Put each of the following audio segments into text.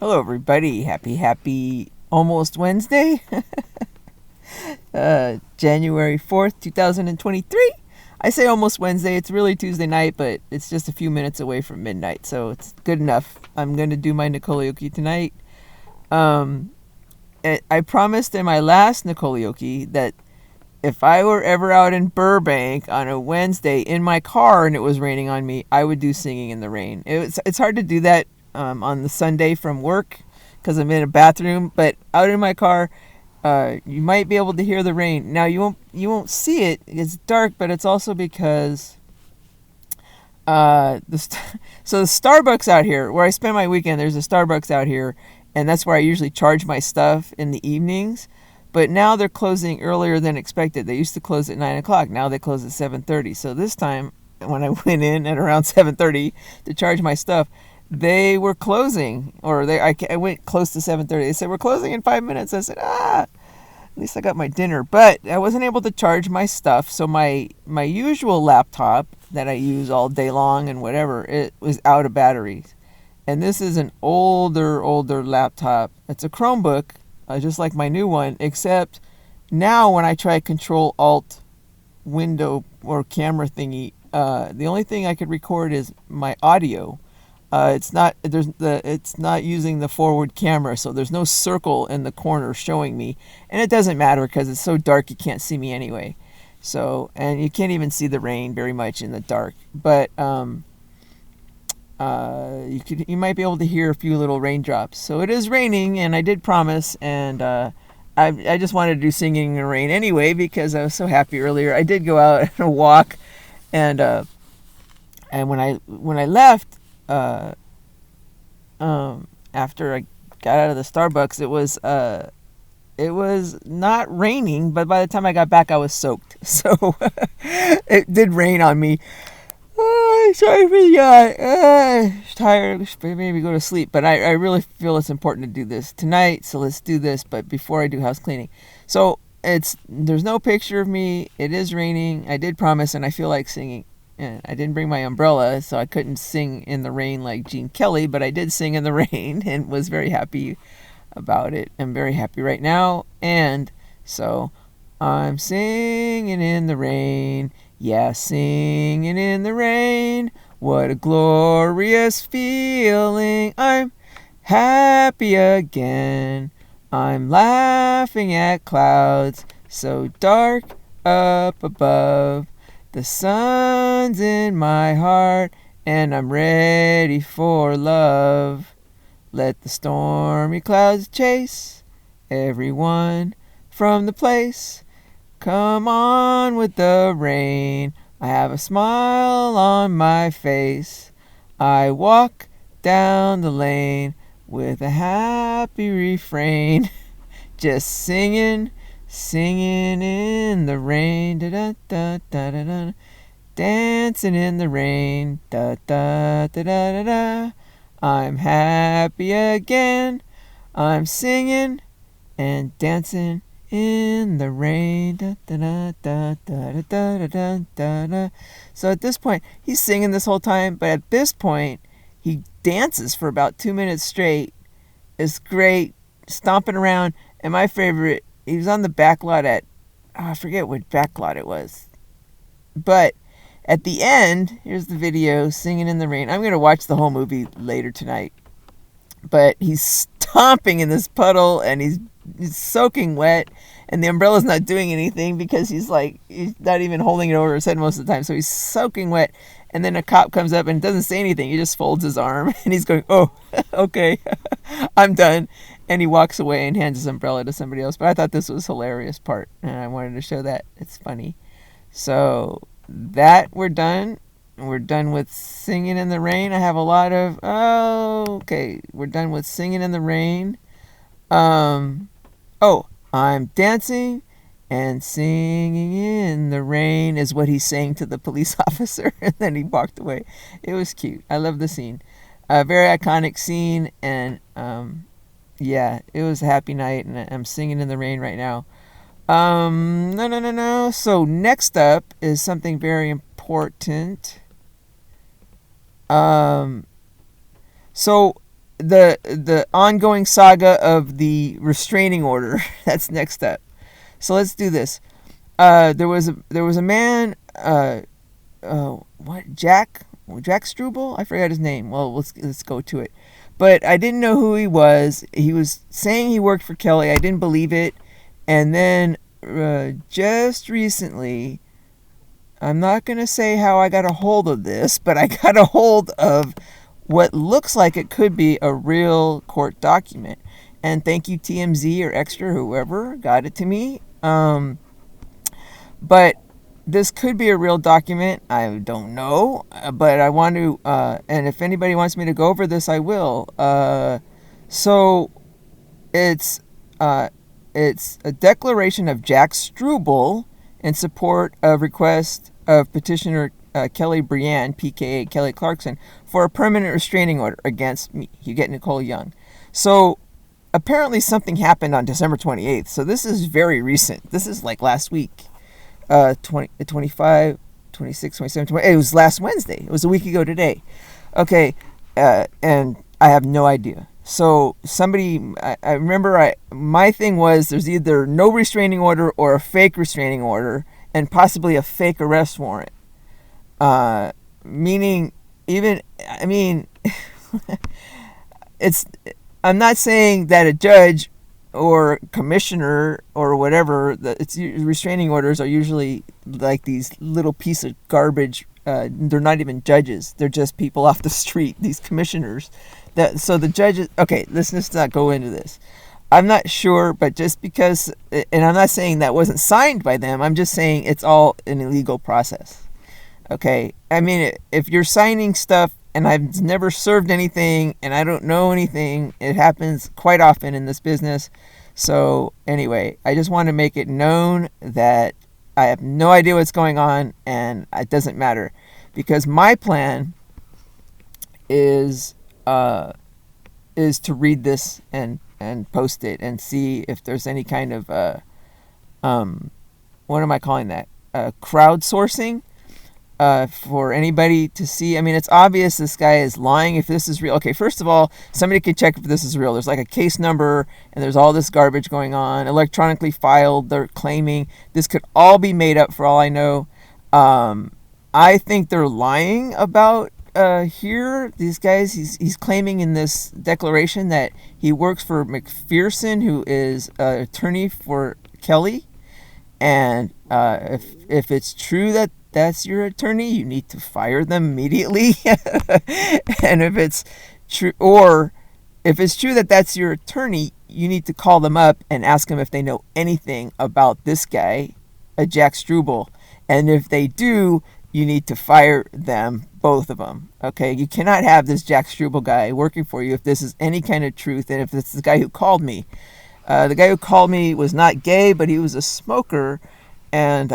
Hello, everybody. Happy almost Wednesday, January 4th, 2023. I say almost Wednesday. It's really Tuesday night, but it's just a few minutes away from midnight, so it's good enough. I'm going to do my Nikolioki tonight. Um, I promised in my last Nikolioki that if I were ever out in Burbank on a Wednesday in my car and it was raining on me, I would do Singing in the Rain. It's hard to do that on the Sunday from work because I'm in a bathroom, but out in my car, you might be able to hear the rain. Now you won't see it. It's dark, but it's also because so the Starbucks out here where I spend my weekend. There's a Starbucks out here, and that's where I usually charge my stuff in the evenings. But now they're closing earlier than expected. They used to close at 9 o'clock. Now they close at 7:30. So this time, when I went in at around 7:30 to charge my stuff, they were closing, or I went close to 7:30. They said we're closing in 5 minutes. I said at least I got my dinner, but I wasn't able to charge my stuff. So my usual laptop that I use all day long and whatever, it was out of batteries. And this is an older laptop. It's a Chromebook, just like my new one, except now when I try Control Alt window or camera thingy, the only thing I could record is my audio. It's not using the forward camera, so there's no circle in the corner showing me, and it doesn't matter because it's so dark you can't see me anyway. So, and you can't even see the rain very much in the dark, but you might be able to hear a few little raindrops. So it is raining, and I did promise, and I just wanted to do Singing in the Rain anyway because I was so happy earlier. I did go out on a walk, and when I left, uh, after I got out of the Starbucks, it was not raining, but by the time I got back, I was soaked. So it did rain on me. Oh, sorry for the yawn. Tired. Maybe go to sleep. But I really feel it's important to do this tonight. So let's do this. But before I do house cleaning, so there's no picture of me. It is raining. I did promise, and I feel like singing. And I didn't bring my umbrella, so I couldn't sing in the rain like Gene Kelly. But I did sing in the rain, and was very happy about it. I'm very happy right now, and so I'm singing in the rain. Yeah, singing in the rain. What a glorious feeling. I'm happy again. I'm laughing at clouds so dark up above. The sun's in my heart, and I'm ready for love. Let the stormy clouds chase everyone from the place. Come on with the rain. I have a smile on my face. I walk down the lane with a happy refrain. Just singing in the rain. Da da da da da da. Dancing in the rain. Da da da da da da. I'm happy again. I'm singing and dancing in the rain. Da, da, da, da, da, da, da, da, da. So at this point, he's singing this whole time, but at this point, he dances for about 2 minutes straight. It's great, stomping around. And my favorite, he was on the back lot at, I forget what back lot it was. But at the end, here's the video, Singing in the Rain. I'm going to watch the whole movie later tonight. But he's stomping in this puddle, and he's soaking wet, and the umbrella's not doing anything because he's not even holding it over his head most of the time. So he's soaking wet, and then a cop comes up and doesn't say anything. He just folds his arm, and he's going, oh, okay, I'm done. And he walks away and hands his umbrella to somebody else. But I thought this was a hilarious part, and I wanted to show that. It's funny. So that we're done. We're done with Singing in the Rain. I have a lot of, okay, we're done with Singing in the Rain. I'm dancing and singing in the rain is what he's saying to the police officer, and then he walked away. It was cute. I love the scene. A very iconic scene, and yeah, it was a happy night, and I'm singing in the rain right now. No. So next up is something very important. So the ongoing saga of the restraining order. That's next up. So let's do this. There was a man. What Jack Struble? I forgot his name. Well, let's go to it. But I didn't know who he was. He was saying he worked for Kelly. I didn't believe it. And then just recently, I'm not going to say how I got a hold of this, but I got a hold of what looks like it could be a real court document. And thank you, TMZ or Extra, whoever got it to me. But this could be a real document. I don't know, but I want to, and if anybody wants me to go over this, I will. So it's a declaration of Jack Struble in support of request of petitioner Kelly Brienne, PKA Kelly Clarkson, for a permanent restraining order against me. You get Nicole Young. So apparently something happened on December 28th. So this is very recent. This is like last week. 25, 26, 27, 20. It was last Wednesday. It was a week ago today. Okay, and I have no idea. So somebody, I remember my thing was there's either no restraining order or a fake restraining order and possibly a fake arrest warrant. Meaning even, I mean, I'm not saying that a judge or commissioner or whatever, restraining orders are usually like these little piece of garbage. They're not even judges. They're just people off the street, these commissioners. So the judges, okay, let's just not go into this. I'm not sure, but just because, and I'm not saying that wasn't signed by them, I'm just saying it's all an illegal process. Okay, I mean, if you're signing stuff and I've never served anything and I don't know anything, it happens quite often in this business. So anyway, I just want to make it known that I have no idea what's going on and it doesn't matter, because my plan is to read this and post it and see if there's any kind of what am I calling that? Crowdsourcing. For anybody to see. I mean, it's obvious this guy is lying if this is real. Okay, first of all, somebody can check if this is real. There's like a case number and there's all this garbage going on, electronically filed. They're claiming this could all be made up for all I know. I think they're lying about here. These guys, he's claiming in this declaration that he works for McPherson, who is an attorney for Kelly. And if it's true that that's your attorney, you need to fire them immediately. And if it's true that that's your attorney, you need to call them up and ask them if they know anything about this guy, Jack Struble. And if they do, you need to fire them, both of them. Okay, you cannot have this Jack Struble guy working for you if this is any kind of truth, and if it's the guy who called me. The guy who called me was not gay, but he was a smoker, and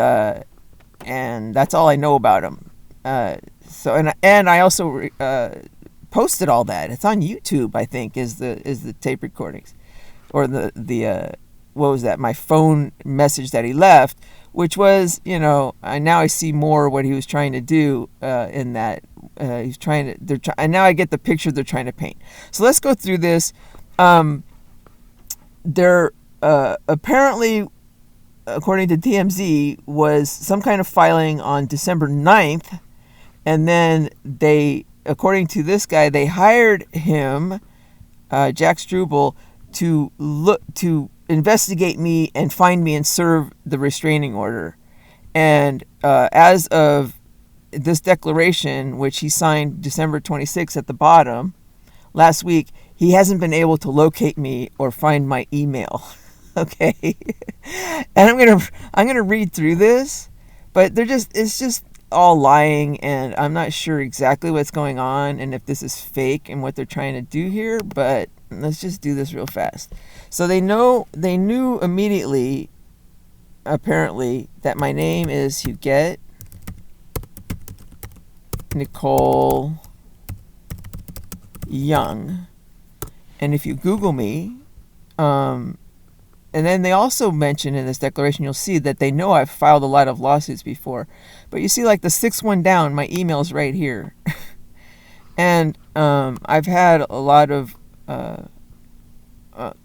that's all I know about him. So I also posted all that. It's on YouTube, I think, is the tape recordings, or the what was that? My phone message that he left, which was, now I see more what he was trying to do in that. He's trying to. And now I get the picture they're trying to paint. So let's go through this. There apparently, according to TMZ, was some kind of filing on December 9th, and then according to this guy, they hired him, Jack Struble, to investigate me and find me and serve the restraining order. And as of this declaration, which he signed December 26th at the bottom, last week, he hasn't been able to locate me or find my email. Okay, and I'm gonna read through this, but it's just all lying, and I'm not sure exactly what's going on and if this is fake and what they're trying to do here. But let's just do this real fast. So they knew immediately, apparently, that my name is Huguette Nicole Young, and if you Google me, and then they also mention in this declaration, you'll see that they know I've filed a lot of lawsuits before. But you see, like the sixth one down, my email's right here. And I've had a lot of a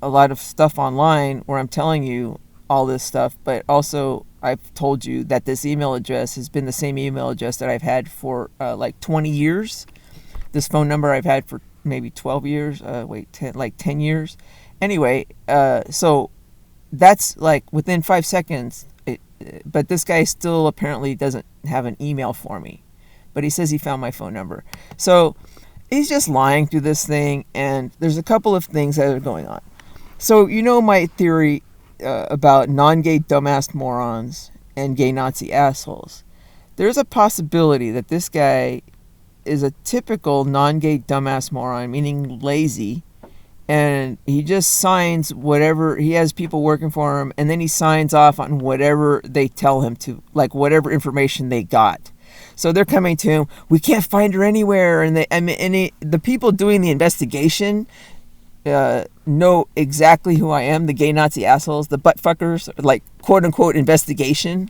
lot of stuff online where I'm telling you all this stuff, but also I've told you that this email address has been the same email address that I've had for like 20 years. This phone number I've had for maybe 12 years. 10 years. Anyway, so that's like within 5 seconds. But this guy still apparently doesn't have an email for me. But he says he found my phone number. So he's just lying through this thing, and there's a couple of things that are going on. So you know my theory about non-gay dumbass morons and gay Nazi assholes. There's a possibility that this guy is a typical non-gay dumbass moron, meaning lazy, and he just signs whatever. He has people working for him, and then he signs off on whatever they tell him to, like whatever information they got. So they're coming to him, we can't find her anywhere, and the people doing the investigation know exactly who I am, the gay Nazi assholes, the butt fuckers, like quote unquote investigation,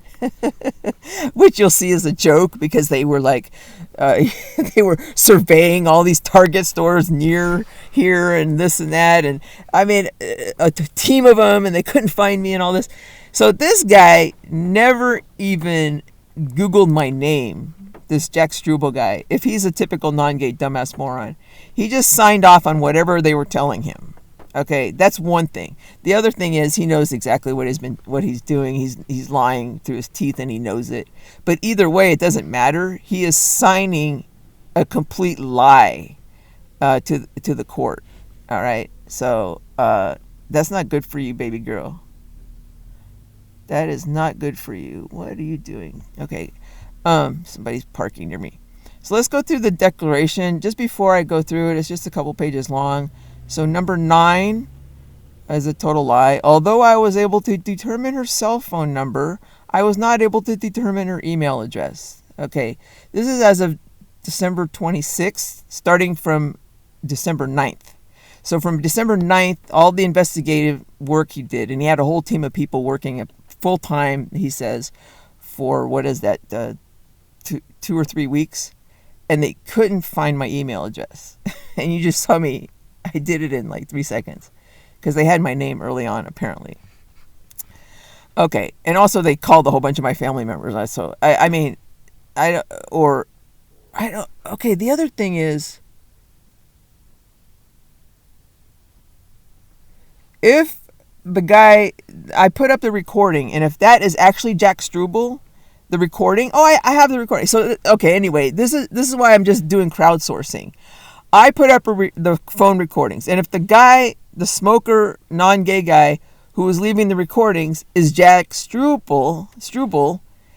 which you'll see as a joke because they were like, they were surveying all these Target stores near here and this and that. And I mean, a team of them, and they couldn't find me and all this. So this guy never even Googled my name. This Jack Struble guy, if he's a typical non-gay dumbass moron, he just signed off on whatever they were telling him. Okay, that's one thing. The other thing is he knows exactly what he's doing. He's lying through his teeth, and he knows it. But either way, it doesn't matter. He is signing a complete lie to the court. All right, so that's not good for you, baby girl. That is not good for you. What are you doing? Okay. Somebody's parking near me. So let's go through the declaration. Just before I go through it, it's just a couple pages long. So number 9 is a total lie. Although I was able to determine her cell phone number, I was not able to determine her email address. Okay, this is as of December 26th, starting from December 9th. So from December 9th, all the investigative work he did, and he had a whole team of people working at full time, he says, for what is that, 2 or 3 weeks, and they couldn't find my email address. And you just saw me, I did it in like 3 seconds because they had my name early on, apparently. Okay, and also they called a whole bunch of my family members. Okay, the other thing is, if the guy, I put up the recording, and if that is actually Jack Struble, the recording, I have the recording. So, okay, anyway, this is why I'm just doing crowdsourcing. I put up the phone recordings, and if the guy, the smoker, non-gay guy who was leaving the recordings is Jack Struble,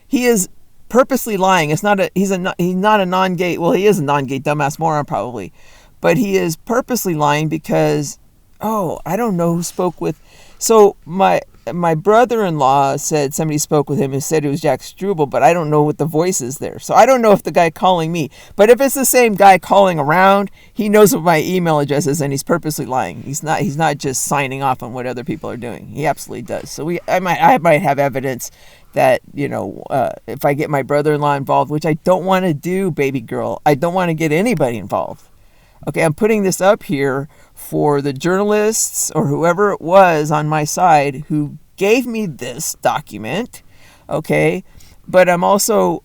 he is purposely lying. He's not a non-gay, well, he is a non-gay dumbass moron probably, but he is purposely lying because, I don't know who spoke with. So my brother-in-law said somebody spoke with him and said it was Jack Struble, but I don't know what the voice is there. So I don't know if the guy calling me. But if it's the same guy calling around, he knows what my email address is, and he's purposely lying. He's not just signing off on what other people are doing. He absolutely does. So I might have evidence that, if I get my brother-in-law involved, which I don't want to do, baby girl. I don't want to get anybody involved. Okay, I'm putting this up here for the journalists or whoever it was on my side who gave me this document, okay? But I'm also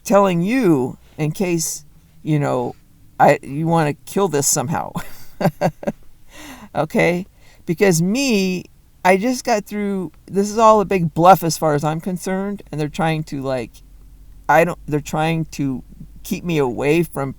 telling you in case, you want to kill this somehow, okay? Because I just got through, this is all a big bluff as far as I'm concerned, and they're trying to they're trying to keep me away from,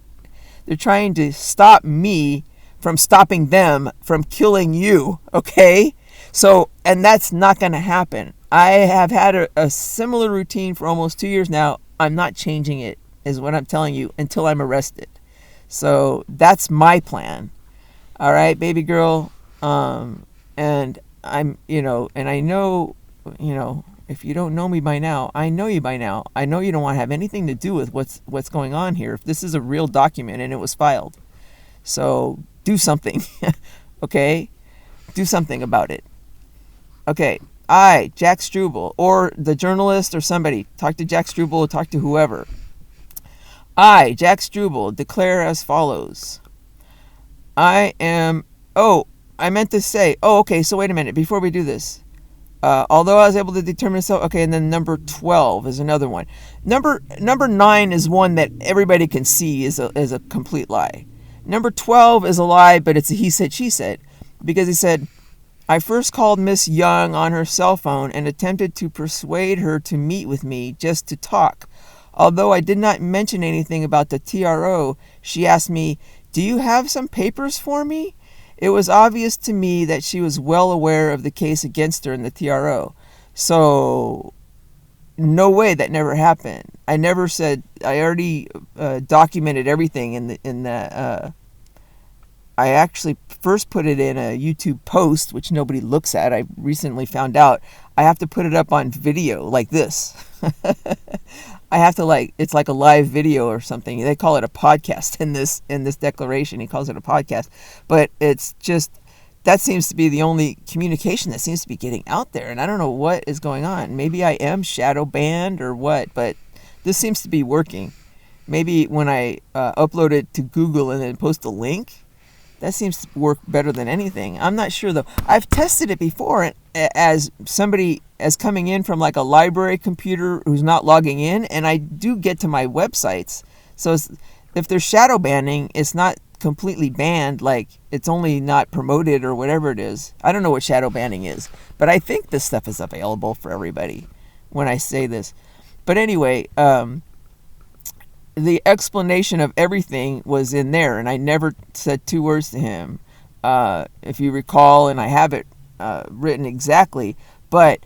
they're trying to stop me from stopping them from killing you, okay? So, and that's not going to happen. I have had a similar routine for almost 2 years now. I'm not changing it, is what I'm telling you, until I'm arrested. So that's my plan. All right, baby girl. And I'm, and I know, if you don't know me by now, I know you by now. I know you don't want to have anything to do with what's going on here. If this is a real document and it was filed. So do something, okay? Do something about it. Okay, Jack Struble, or the journalist or somebody, talk to Jack Struble or talk to whoever. Jack Struble, declare as follows. I am. Oh, I meant to say. Oh, okay. So wait a minute. Before we do this, although I was able to determine so, okay, and then number 12 is another one. Number 9 is one that everybody can see is a complete lie. Number 12 is a lie, but it's a he said she said, because he said, I first called Miss Young on her cell phone and attempted to persuade her to meet with me just to talk. Although I did not mention anything about the TRO, she asked me, do you have some papers for me? It was obvious to me that she was well aware of the case against her in the TRO. So, no way, that never happened. I never said, I already documented everything in the I actually first put it in a YouTube post, which nobody looks at. I recently found out I have to put it up on video like this. I have to it's like a live video or something. They call it a podcast in this declaration. He calls it a podcast, but it's just that seems to be the only communication that seems to be getting out there, and I don't know what is going on. Maybe I am shadow banned or what, but this seems to be working. Maybe when I upload it to Google and then post a link, that seems to work better than anything. I'm not sure though. I've tested it before as somebody as coming in from like a library computer who's not logging in, and I do get to my websites. So if they're shadow banning, it's not completely banned, like it's only not promoted or whatever it is. I don't know what shadow banning is, but I think this stuff is available for everybody when I say this. But anyway, the explanation of everything was in there, and I never said 2 words to him, if you recall, and I have it written exactly, but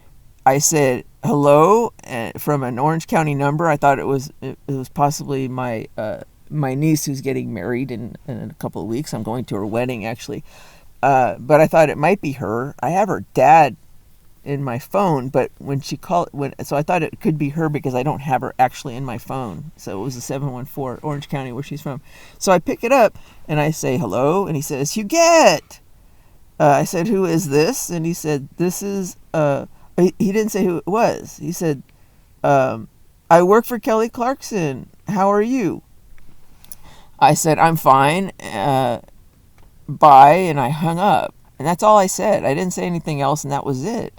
I said hello from an Orange County number. I thought it was possibly my niece who's getting married in a couple of weeks. I'm going to her wedding, actually, but I thought it might be her. I have her dad in my phone, but when she called, so I thought it could be her because I don't have her actually in my phone. So it was a 714 Orange County where she's from. So I pick it up and I say hello, and he says, Huguette. I said, who is this? And he said, this is he didn't say who it was. He said, I work for Kelly Clarkson. How are you? I said, I'm fine. Bye. And I hung up. And that's all I said. I didn't say anything else, and that was it.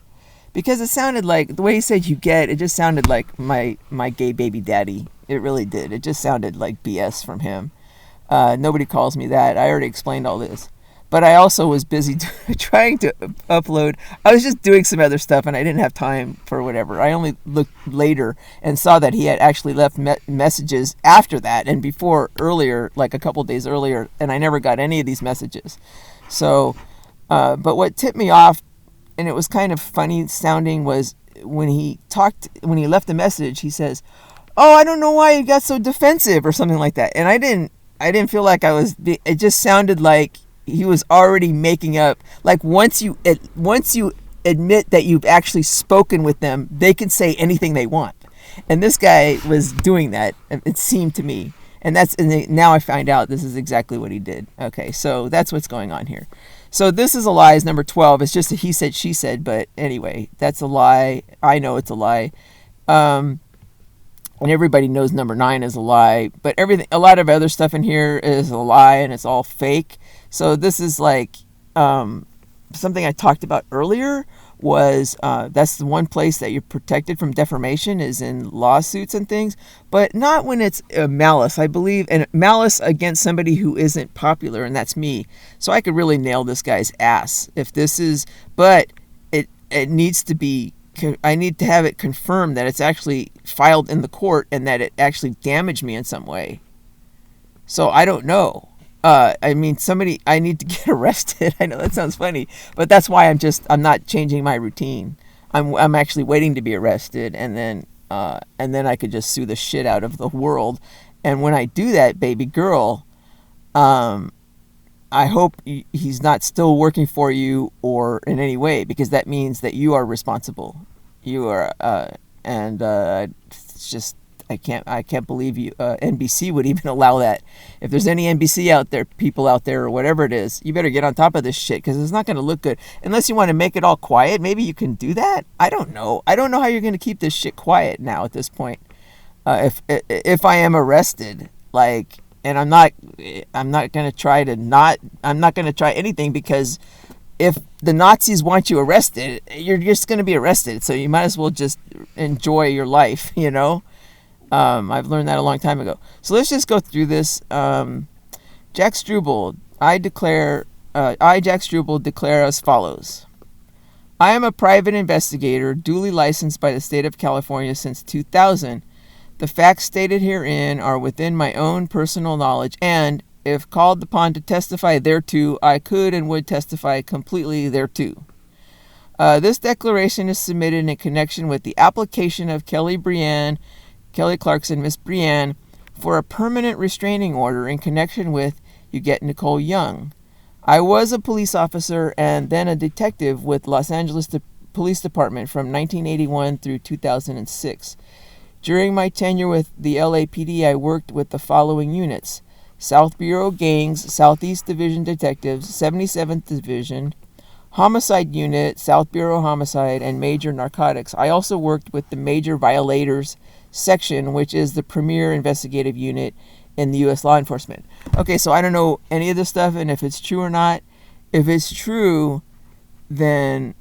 Because it sounded like, the way he said Huguette, it just sounded like my gay baby daddy. It really did. It just sounded like BS from him. Nobody calls me that. I already explained all this. But I also was busy trying to upload. I was just doing some other stuff, and I didn't have time for whatever. I only looked later and saw that he had actually left messages after that and before, earlier, like a couple days earlier, and I never got any of these messages. So, but what tipped me off, and it was kind of funny sounding, was when he left the message, he says, oh, I don't know why you got so defensive or something like that. And I didn't feel like I was, it just sounded like he was already making up, like once you admit that you've actually spoken with them, they can say anything they want. And this guy was doing that, it seemed to me. And now I find out this is exactly what he did. Okay, so that's what's going on here. So this is a lie, is number 12. It's just a he said, she said, but anyway, that's a lie. I know it's a lie. And everybody knows number 9 is a lie, but a lot of other stuff in here is a lie, and it's all fake. So this is like something I talked about earlier, was that's the one place that you're protected from defamation is in lawsuits and things, but not when it's malice, I believe, and malice against somebody who isn't popular, and that's me. So I could really nail this guy's ass if this is, but it needs to be, I need to have it confirmed that it's actually filed in the court and that it actually damaged me in some way. So I don't know. I mean, I need to get arrested. I know that sounds funny, but that's why I'm not changing my routine. I'm actually waiting to be arrested, and then I could just sue the shit out of the world. And when I do that, baby girl, I hope he's not still working for you or in any way, because that means that you are responsible. You are, it's just, I can't believe you, NBC would even allow that. If there's any NBC people out there or whatever it is, you better get on top of this shit, because it's not going to look good. Unless you want to make it all quiet, maybe you can do that. I don't know. I don't know how you're going to keep this shit quiet now at this point. If I am arrested, like, and I'm not going to try anything, because if the Nazis want you arrested, you're just going to be arrested. So you might as well just enjoy your life, you know? I've learned that a long time ago. So let's just go through this. Jack Struble, Jack Struble, declare as follows. I am a private investigator, duly licensed by the state of California since 2000. The facts stated herein are within my own personal knowledge, and, if called upon to testify thereto, I could and would testify completely thereto. This declaration is submitted in connection with the application of Kelly Clarkson, Miss Brienne, for a permanent restraining order in connection with You Get Nicole Young. I was a police officer and then a detective with Los Angeles Police Department from 1981 through 2006. During my tenure with the LAPD, I worked with the following units: South Bureau Gangs, Southeast Division Detectives, 77th Division, Homicide Unit, South Bureau Homicide, and Major Narcotics. I also worked with the Major Violators Section, which is the premier investigative unit in the U.S. law enforcement. Okay, so I don't know any of this stuff, and if it's true or not. If it's true, then,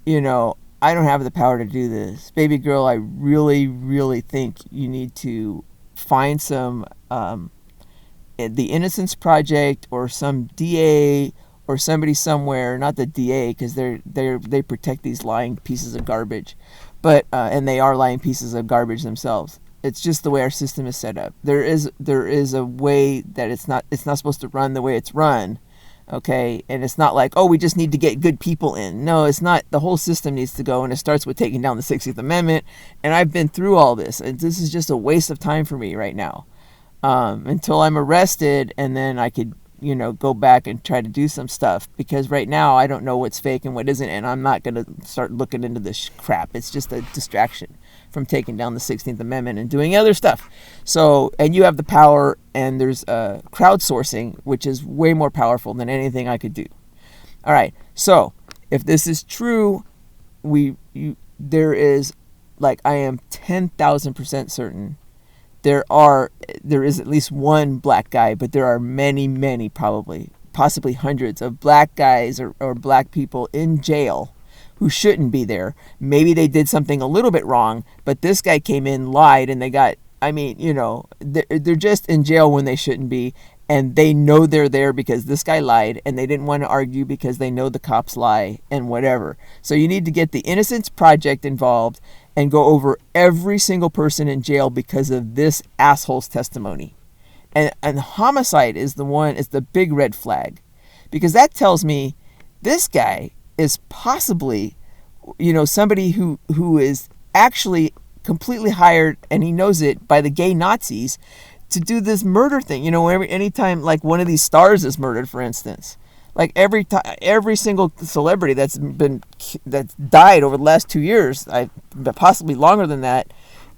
I don't have the power to do this. Baby girl, I really, really think you need to find some, the Innocence Project or some DA or somebody somewhere, not the DA, because they protect these lying pieces of garbage, but and they are lying pieces of garbage themselves. It's just the way our system is set up. There is a way that it's not supposed to run the way it's run, okay? And it's not like, oh, we just need to get good people in. No, it's not. The whole system needs to go, and it starts with taking down the 16th Amendment. And I've been through all this, and this is just a waste of time for me right now, until I'm arrested, and then I could go back and try to do some stuff, because right now I don't know what's fake and what isn't, and I'm not going to start looking into this crap. It's just a distraction from taking down the 16th Amendment and doing other stuff. So, and you have the power, and there's crowdsourcing, which is way more powerful than anything I could do. All right, so if this is true, there is, like, I am 10,000% certain there is at least one black guy, but there are many, many, possibly hundreds of black guys or black people in jail who shouldn't be there. Maybe they did something a little bit wrong, but this guy came in, lied, and they're just in jail when they shouldn't be, and they know they're there because this guy lied, and they didn't want to argue because they know the cops lie and whatever. So you need to get the Innocence Project involved and go over every single person in jail because of this asshole's testimony. And homicide is the big red flag, because that tells me this guy is possibly, somebody who is actually completely hired, and he knows it, by the gay Nazis to do this murder thing. Anytime, like, one of these stars is murdered, for instance, like every single celebrity that's died over the last 2 years, possibly longer than that.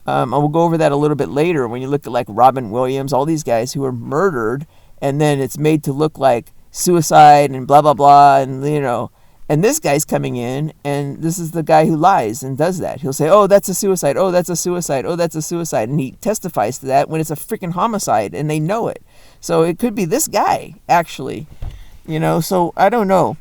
I will go over that a little bit later when you look at, like, Robin Williams, all these guys who were murdered, and then it's made to look like suicide and blah blah blah, and and this guy's coming in, and this is the guy who lies and does that. He'll say, oh, that's a suicide, oh, that's a suicide, oh, that's a suicide, and he testifies to that when it's a freaking homicide, and they know it. So it could be this guy, actually. So I don't know.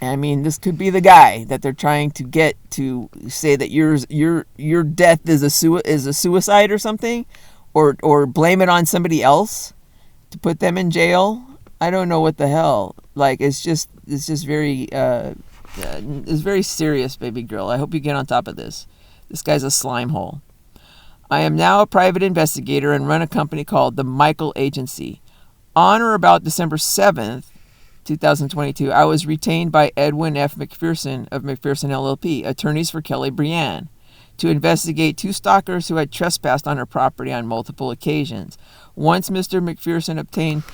I mean, this could be the guy that they're trying to get to say that your death is a suicide or something, or blame it on somebody else to put them in jail. I don't know what the hell. Like, it's just very it's very serious, baby girl. I hope you get on top of this. This guy's a slime hole. I am now a private investigator and run a company called the Michael Agency. On or about December 7th, 2022, I was retained by Edwin F. McPherson of McPherson LLP, attorneys for Kelly Brienne, to investigate 2 stalkers who had trespassed on her property on multiple occasions. Once Mr. McPherson obtained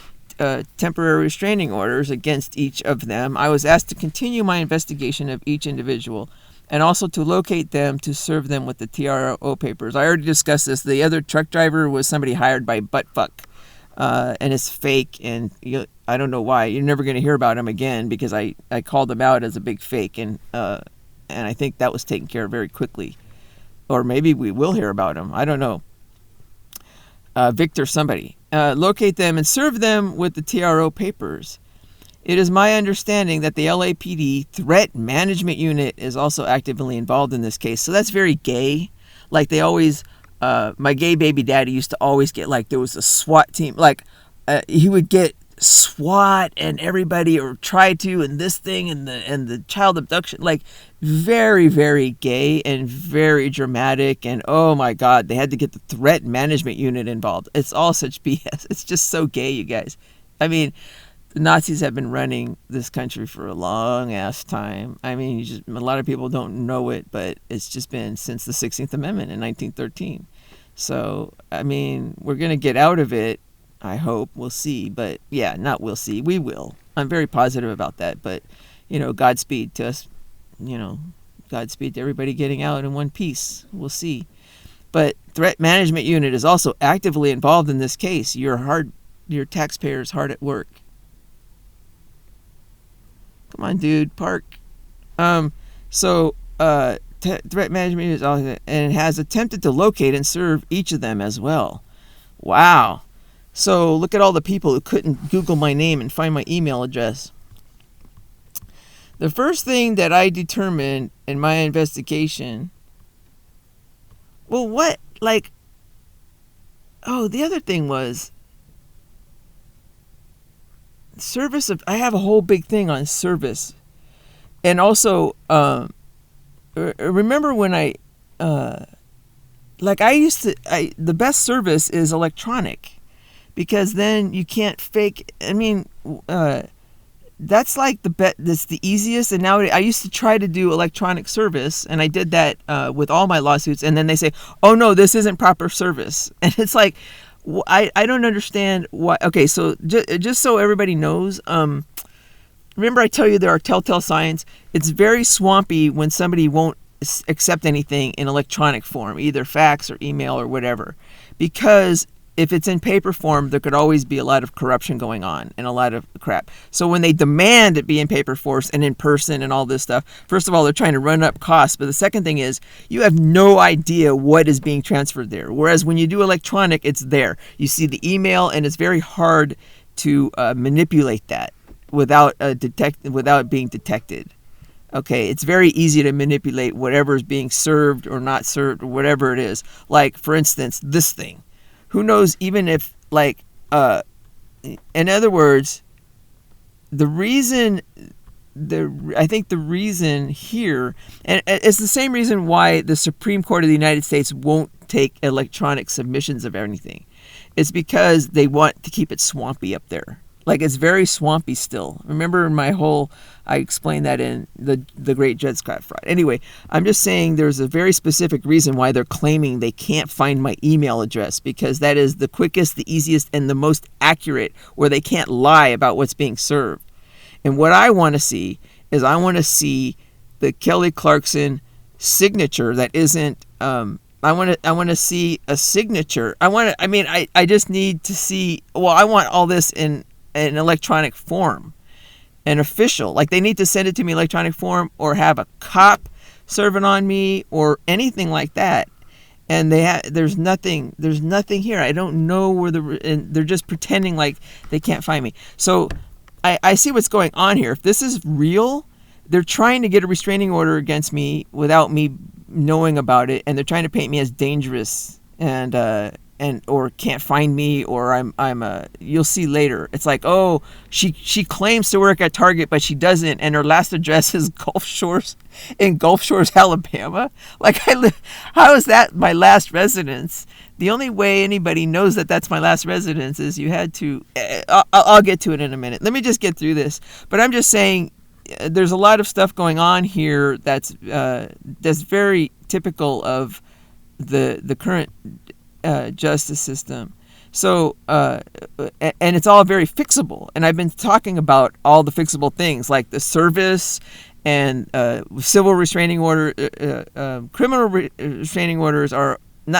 temporary restraining orders against each of them, I was asked to continue my investigation of each individual and also to locate them to serve them with the TRO papers. I already discussed this. The other truck driver was somebody hired by Buttfuck. And it's fake, and I don't know why. You're never going to hear about him again, because I called him out as a big fake, and I think that was taken care of very quickly. Or maybe we will hear about him. I don't know. Victor somebody. Locate them and serve them with the TRO papers. It is my understanding that the LAPD Threat Management Unit is also actively involved in this case. So that's very gay. Like they always, my gay baby daddy used to always get like there was a SWAT team. Like he would get SWAT and everybody, or try to, and this thing and the child abduction. Like very, very gay and very dramatic. And oh my God, they had to get the Threat Management Unit involved. It's all such BS. It's just so gay, you guys. I mean, the Nazis have been running this country for a long ass time. I mean, a lot of people don't know it, but it's just been since the 16th Amendment in 1913. So, I mean, we're going to get out of it, I hope. We'll see. But yeah, not we'll see. We will. I'm very positive about that. But, Godspeed to us. Godspeed to everybody getting out in one piece. We'll see. But Threat Management Unit is also actively involved in this case. Your taxpayers hard at work. Come on, dude, park. Threat management is all, and has attempted to locate and serve each of them as well. Wow. So look at all the people who couldn't Google my name and find my email address. The first thing that I determined in my investigation. Well, what? The other thing was. Service of, I have a whole big thing on service, and also remember when the best service is electronic, because then you can't fake. I mean, that's like that's the easiest. And now I used to try to do electronic service, and I did that with all my lawsuits, and then they say, oh no, this isn't proper service, and it's like, I don't understand why. Okay, so just so everybody knows, remember I tell you there are telltale signs. It's very swampy when somebody won't accept anything in electronic form, either fax or email or whatever, because if it's in paper form, there could always be a lot of corruption going on and a lot of crap. So when they demand it be in paper force and in person and all this stuff, first of all, they're trying to run up costs. But the second thing is you have no idea what is being transferred there. Whereas when you do electronic, it's there. You see the email, and it's very hard to manipulate that without being detected. Okay, it's very easy to manipulate whatever is being served or not served or whatever it is. Like, for instance, this thing. Who knows, even if, in other words, I think the reason here, and it's the same reason why the Supreme Court of the United States won't take electronic submissions of anything. It's because they want to keep it swampy up there. Like, it's very swampy still. Remember I explained that in the Great Dred Scott fraud. Anyway, I'm just saying there's a very specific reason why they're claiming they can't find my email address, because that is the quickest, the easiest, and the most accurate, where they can't lie about what's being served. And what I want to see is the Kelly Clarkson signature that isn't, I want to see a signature. I just need to see, I want all this in an electronic form, an official, like they need to send it to me in electronic form, or have a cop serving on me or anything like that. And there's nothing here. I don't know where and they're just pretending like they can't find me. So I see what's going on here. If this is real, they're trying to get a restraining order against me without me knowing about it, and they're trying to paint me as dangerous or can't find me, or you'll see later. It's like, oh, she claims to work at Target, but she doesn't, and her last address is Gulf Shores, Alabama. Like, how is that my last residence? The only way anybody knows that that's my last residence is you had to. I'll get to it in a minute. Let me just get through this. But I'm just saying, there's a lot of stuff going on here that's very typical of the current justice system. So, and it's all very fixable. And I've been talking about all the fixable things, like the service and civil restraining order, criminal restraining orders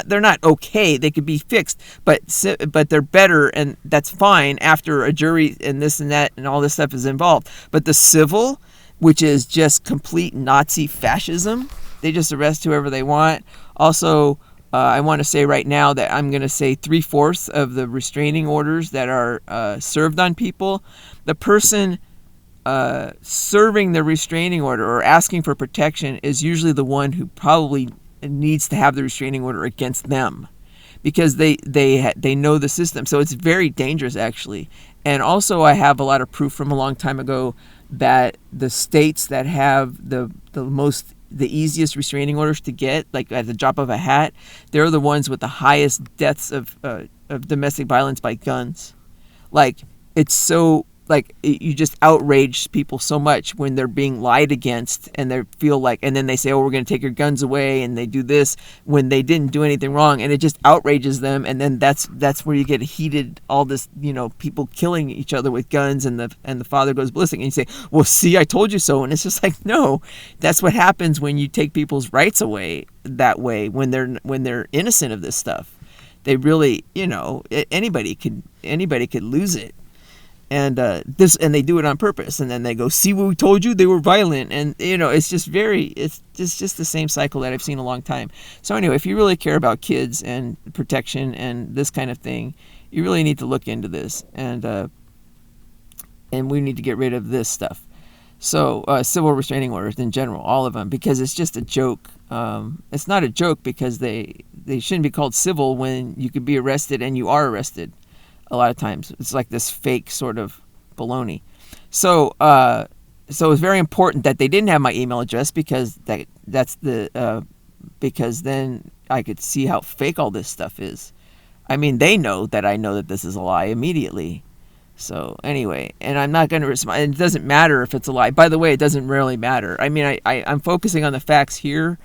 they're not okay. They could be fixed, but they're better, and that's fine after a jury and this and that and all this stuff is involved. But the civil, which is just complete Nazi fascism, they just arrest whoever they want. Also, I want to say right now that I'm going to say 3/4 of the restraining orders that are served on people, the person serving the restraining order or asking for protection is usually the one who probably needs to have the restraining order against them, because they know the system. So it's very dangerous, actually. And also, I have a lot of proof from a long time ago that the states that have the easiest restraining orders to get, like at the drop of a hat, they're the ones with the highest deaths of domestic violence by guns. Like, it's so, like, you just outrage people so much when they're being lied against, and they feel like, and then they say, oh, we're going to take your guns away, and they do this when they didn't do anything wrong, and it just outrages them. And then that's where you get heated, all this, people killing each other with guns, and the father goes ballistic, and you say, well, see, I told you so. And it's just like, no, that's what happens when you take people's rights away that way, when they're innocent of this stuff. They really, anybody could lose it. And they do it on purpose, and then they go, see what we told you, they were violent. And it's just the same cycle that I've seen a long time. So anyway, if you really care about kids and protection and this kind of thing, you really need to look into this, and we need to get rid of this stuff. So civil restraining orders in general, all of them, because it's just a joke. It's not a joke, because they shouldn't be called civil when you could be arrested, and you are arrested. A lot of times it's like this fake sort of baloney. So it's very important that they didn't have my email address, because because then I could see how fake all this stuff is. I mean, they know that I know that this is a lie immediately. So anyway, and I'm not going to respond. It doesn't matter if it's a lie. By the way, it doesn't really matter. I mean, I'm focusing on the facts here,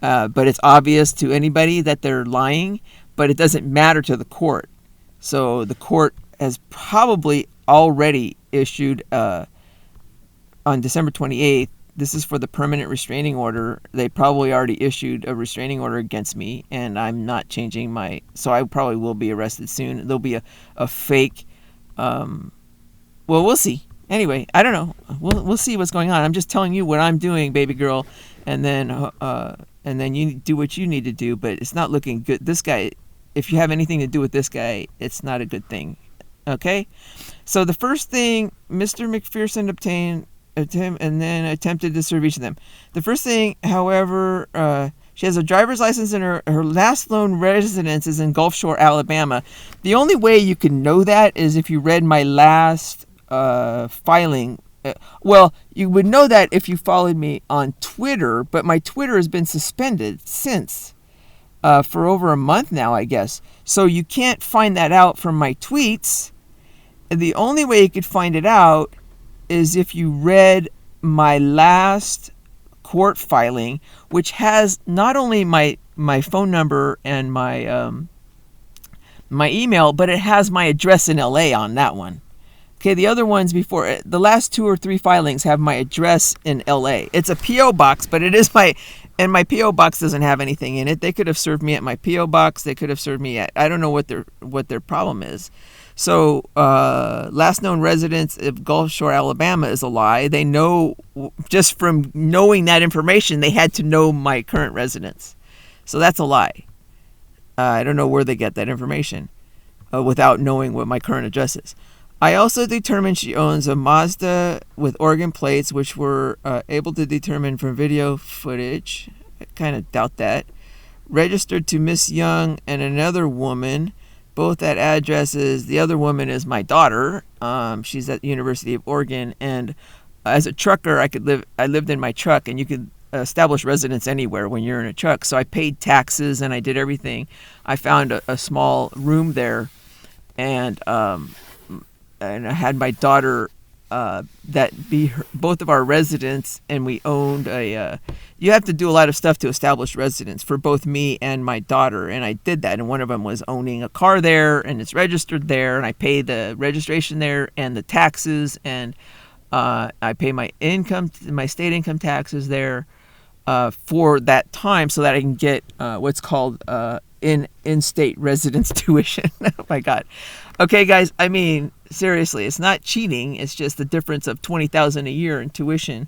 but it's obvious to anybody that they're lying, but it doesn't matter to the court. So the court has probably already issued, on December 28th, this is for the permanent restraining order. They probably already issued a restraining order against me, and I'm not changing so I probably will be arrested soon. There'll be a fake, well, we'll see. Anyway, I don't know. We'll see what's going on. I'm just telling you what I'm doing, baby girl, and then you do what you need to do, but it's not looking good. This guy, if you have anything to do with this guy, it's not a good thing. Okay? So the first thing, Mr. McPherson obtained and then attempted to serve each of them. The first thing, however, she has a driver's license, and her last known residence is in Gulf Shore, Alabama. The only way you can know that is if you read my last filing. Well, you would know that if you followed me on Twitter, but my Twitter has been suspended since. For over a month now, I guess. So you can't find that out from my tweets. The only way you could find it out is if you read my last court filing, which has not only my phone number and my email, but it has my address in LA on that one. Okay, the other ones before, the last 2 or 3 filings have my address in LA. It's a P.O. box, but it is and my P.O. box doesn't have anything in it. They could have served me at my P.O. box. They could have served me at, I don't know what their problem is. So, last known residence of Gulf Shore, Alabama is a lie. They know, just from knowing that information, they had to know my current residence. So that's a lie. I don't know where they get that information without knowing what my current address is. I also determined she owns a Mazda with organ plates, which were able to determine from video footage. I kind of doubt that. Registered to Miss Young and another woman, both at addresses. The other woman is my daughter. She's at the University of Oregon. And as a trucker, I lived in my truck, and you could establish residence anywhere when you're in a truck. So I paid taxes and I did everything. I found a small room there, and I had my daughter that be both of our residents, and we owned you have to do a lot of stuff to establish residence for both me and my daughter, and I did that. And one of them was owning a car there, and it's registered there, and I pay the registration there and the taxes, and I pay my state income taxes there for that time, so that I can get what's called in-state residence tuition. Oh my God. Okay, guys, I mean, seriously, it's not cheating. It's just the difference of $20,000 a year in tuition.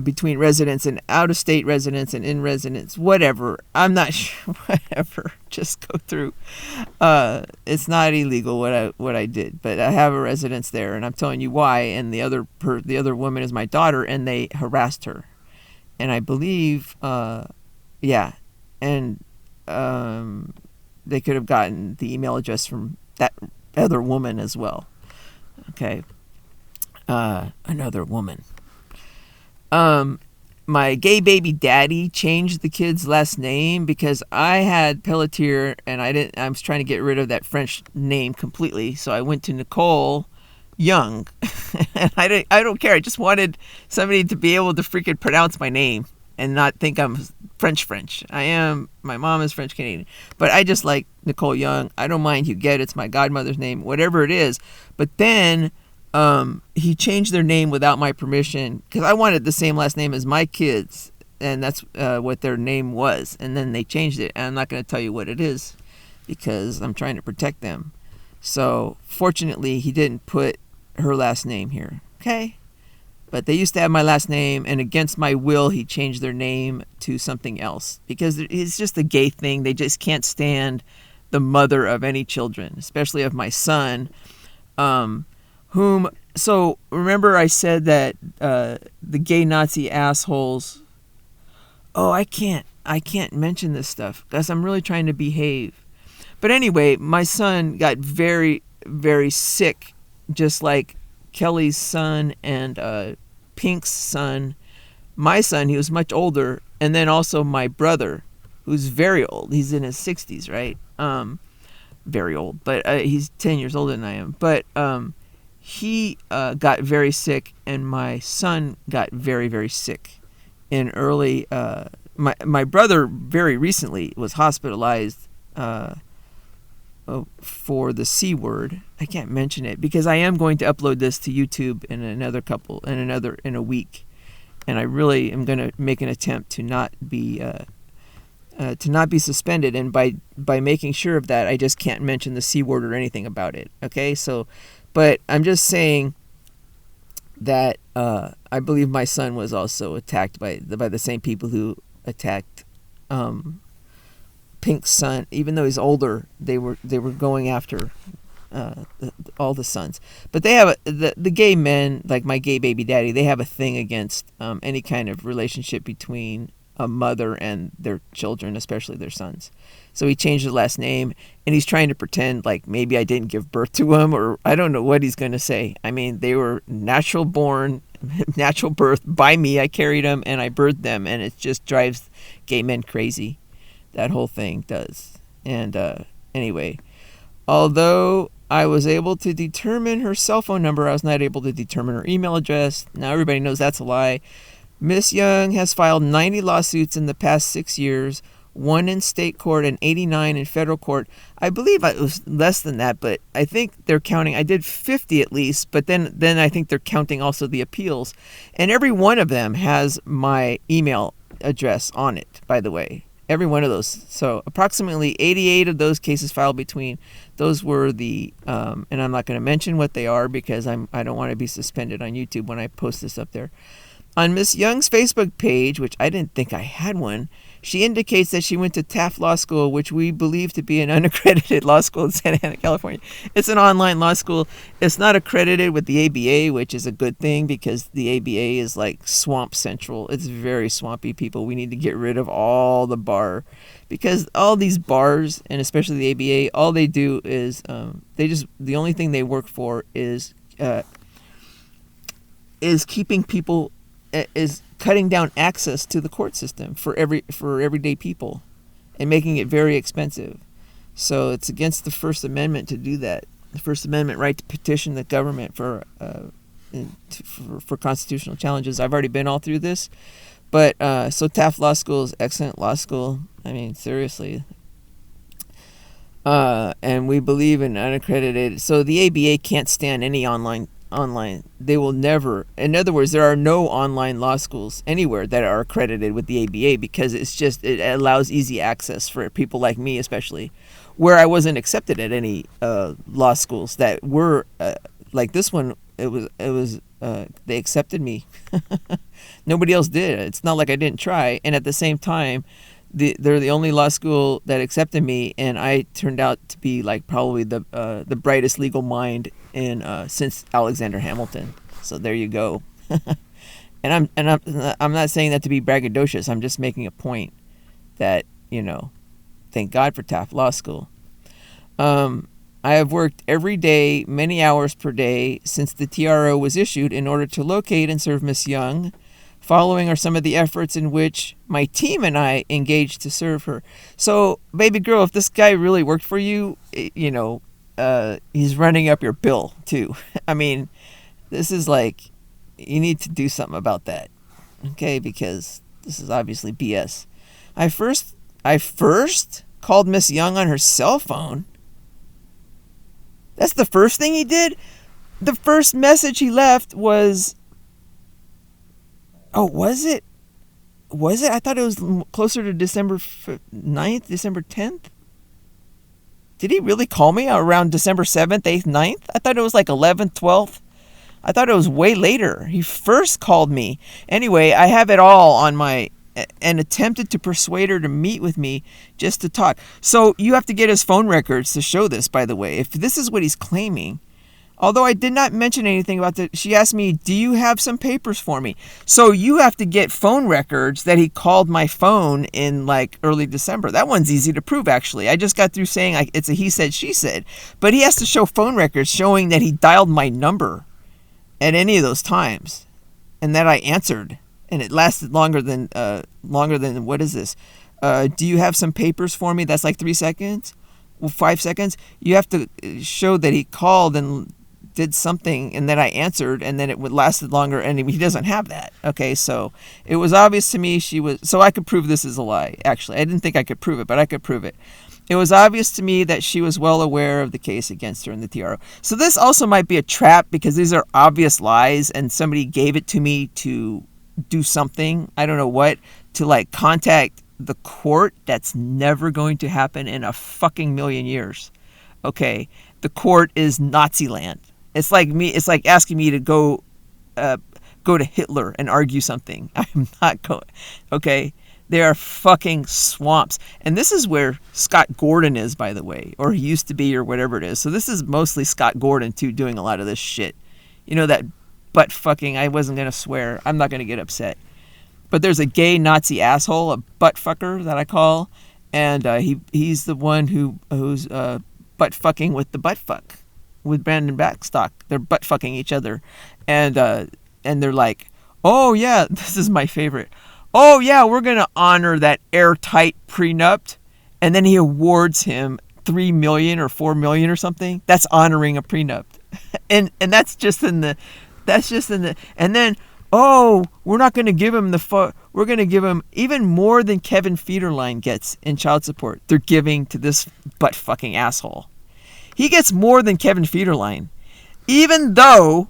between residents and out-of-state residents and in residents, whatever. I'm not sure. Whatever. Just go through. It's not illegal what I did, but I have a residence there, and I'm telling you why. And the other woman is my daughter, and they harassed her, and I believe, yeah, and they could have gotten the email address from that other woman as well. Okay, another woman. My gay baby daddy changed the kid's last name because I had Pelletier and I was trying to get rid of that French name completely. So I went to Nicole Young and I don't care. I just wanted somebody to be able to freaking pronounce my name and not think I'm French. My mom is French Canadian, but I just like Nicole Young. I don't mind Huguette. It's my godmother's name, whatever it is. But then he changed their name without my permission because I wanted the same last name as my kids, and that's what their name was. And then they changed it, and I'm not going to tell you what it is because I'm trying to protect them. So fortunately, he didn't put her last name here. Okay, but they used to have my last name, and against my will, he changed their name to something else because it's just a gay thing. They just can't stand the mother of any children, especially of my son. So remember I said that the gay Nazi assholes. Oh, I can't mention this stuff because I'm really trying to behave. But anyway, my son got very, very sick, just like Kelly's son and Pink's son. My son, he was much older, and then also my brother, who's very old. He's in his 60s, right? Very old, but he's 10 years older than I am. But he got very sick, and my son got very, very sick in early. My brother very recently was hospitalized for the C word. I can't mention it because I am going to upload this to YouTube in a week, and I really am going to make an attempt to not be suspended. And by making sure of that, I just can't mention the C word or anything about it. Okay, so. But I'm just saying that I believe my son was also attacked by the same people who attacked Pink's son. Even though he's older, they were going after all the sons. But they have the gay men, like my gay baby daddy. They have a thing against any kind of relationship between a mother and their children, especially their sons. So he changed his last name, and he's trying to pretend like maybe I didn't give birth to him, or I don't know what he's going to say. I mean, they were natural birth by me. I carried them and I birthed them, and it just drives gay men crazy. That whole thing does. And anyway, although I was able to determine her cell phone number, I was not able to determine her email address. Now everybody knows that's a lie. Miss Young has filed 90 lawsuits in the past 6 years, 1 in state court and 89 in federal court. I believe it was less than that, but I think they're counting. I did 50 at least, but then I think they're counting also the appeals. And every one of them has my email address on it, by the way. Every one of those. So approximately 88 of those cases filed between. Those were the, and I'm not going to mention what they are because I don't want to be suspended on YouTube when I post this up there. On Miss Young's Facebook page, which I didn't think I had one, she indicates that she went to Taft Law School, which we believe to be an unaccredited law school in Santa Ana, California. It's an online law school. It's not accredited with the ABA, which is a good thing because the ABA is like swamp central. It's very swampy, people. We need to get rid of all the bar because all these bars, and especially the ABA, all they do is the only thing they work for is keeping people, is cutting down access to the court system for everyday people and making it very expensive. So it's against the First Amendment to do that. The First Amendment right to petition the government for constitutional challenges. I've already been all through this. But so Taft Law School is excellent law school. I mean, seriously. And we believe in unaccredited. So the ABA can't stand any online. They will never. In other words, there are no online law schools anywhere that are accredited with the ABA because it allows easy access for people like me, especially, where I wasn't accepted at any law schools that were like this one. they accepted me. Nobody else did. It's not like I didn't try. And at the same time, they're the only law school that accepted me, and I turned out to be like probably the brightest legal mind in since Alexander Hamilton. So there you go. And I'm not saying that to be braggadocious. I'm just making a point that, thank God for Taft Law School. I have worked every day, many hours per day, since the TRO was issued in order to locate and serve Miss Young. Following are some of the efforts in which my team and I engaged to serve her. So, baby girl, if this guy really worked for you, he's running up your bill, too. I mean, this is like, you need to do something about that, okay? Because this is obviously BS. I first called Miss Young on her cell phone. That's the first thing he did? The first message he left was... Oh, was it? Was it? I thought it was closer to December 9th, December 10th. Did he really call me around December 7th, 8th, 9th? I thought it was like 11th, 12th. I thought it was way later. He first called me. Anyway, I have it all on my... and attempted to persuade her to meet with me just to talk. So you have to get his phone records to show this, by the way. If this is what he's claiming... Although I did not mention anything about that, she asked me, do you have some papers for me? So you have to get phone records that he called my phone in like early December. That one's easy to prove, actually. I just got through saying it's a he said, she said. But he has to show phone records showing that he dialed my number at any of those times and that I answered. And it lasted longer than what is this? Do you have some papers for me? That's like 3 seconds? Well, 5 seconds? You have to show that he called and did something and then I answered and then it would lasted longer and he doesn't have that. Okay, so it was obvious to me so I could prove this is a lie. Actually, I didn't think I could prove it, but I could prove it. It was obvious to me that she was well aware of the case against her in the TRO. So this also might be a trap because these are obvious lies and somebody gave it to me to do something, I don't know what, to like contact the court. That's never going to happen in a fucking million years. Okay, the court is Nazi land. It's like asking me to go to Hitler and argue something. I'm not going. Okay, they are fucking swamps. And this is where Scott Gordon is, by the way, or he used to be, or whatever it is. So this is mostly Scott Gordon too, doing a lot of this shit. That butt fucking. I wasn't gonna swear. I'm not gonna get upset. But there's a gay Nazi asshole, a butt fucker that I call, and he's the one who's butt fucking with the butt fuck. With Brandon Backstock. They're butt fucking each other. And they're like, oh yeah, this is my favorite. Oh yeah, we're going to honor that airtight prenup. And then he awards him $3 million or $4 million or something. That's honoring a prenup. and that's just in the, and then, oh, we're not going to give him we're going to give him even more than Kevin Federline gets in child support. They're giving to this butt fucking asshole. He gets more than Kevin Federline, even though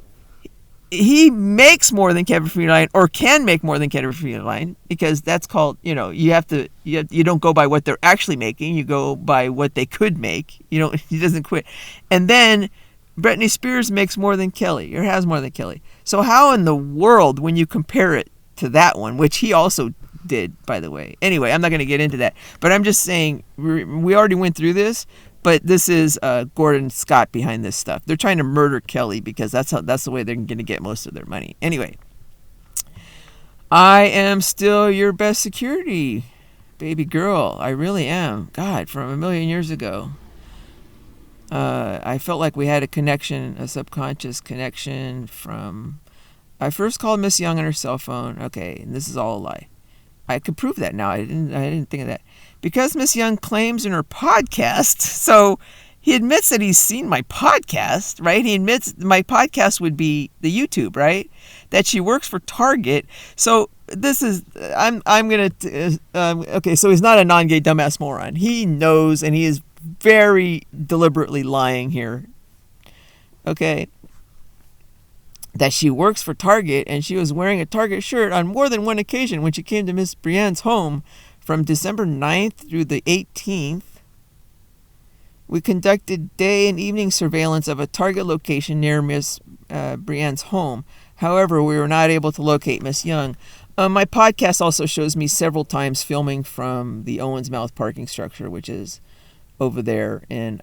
he makes more than Kevin Federline or can make more than Kevin Federline, because that's called, you don't go by what they're actually making. You go by what they could make. He doesn't quit. And then Britney Spears makes more than Kelly or has more than Kelly. So how in the world, when you compare it to that one, which he also did, by the way. Anyway, I'm not going to get into that, but I'm just saying we already went through this. But this is Gordon Scott behind this stuff. They're trying to murder Kelly because that's the way they're going to get most of their money. Anyway, I am still your best security, baby girl. I really am. God, from a million years ago. I felt like we had a connection, a subconscious connection from... I first called Miss Young on her cell phone. Okay, and this is all a lie. I could prove that now. I didn't think of that. Because Miss Young claims in her podcast, so he admits that he's seen my podcast, right? He admits my podcast would be the YouTube, right? That she works for Target. So this is, I'm going to, okay, so he's not a non-gay dumbass moron. He knows, and he is very deliberately lying here. Okay. That she works for Target, and she was wearing a Target shirt on more than one occasion when she came to Miss Brienne's home from December 9th through the 18th. We conducted day and evening surveillance of a target location near Miss Brienne's home. However, we were not able to locate Miss Young. My podcast also shows me several times filming from the Owens Mouth parking structure, which is over there in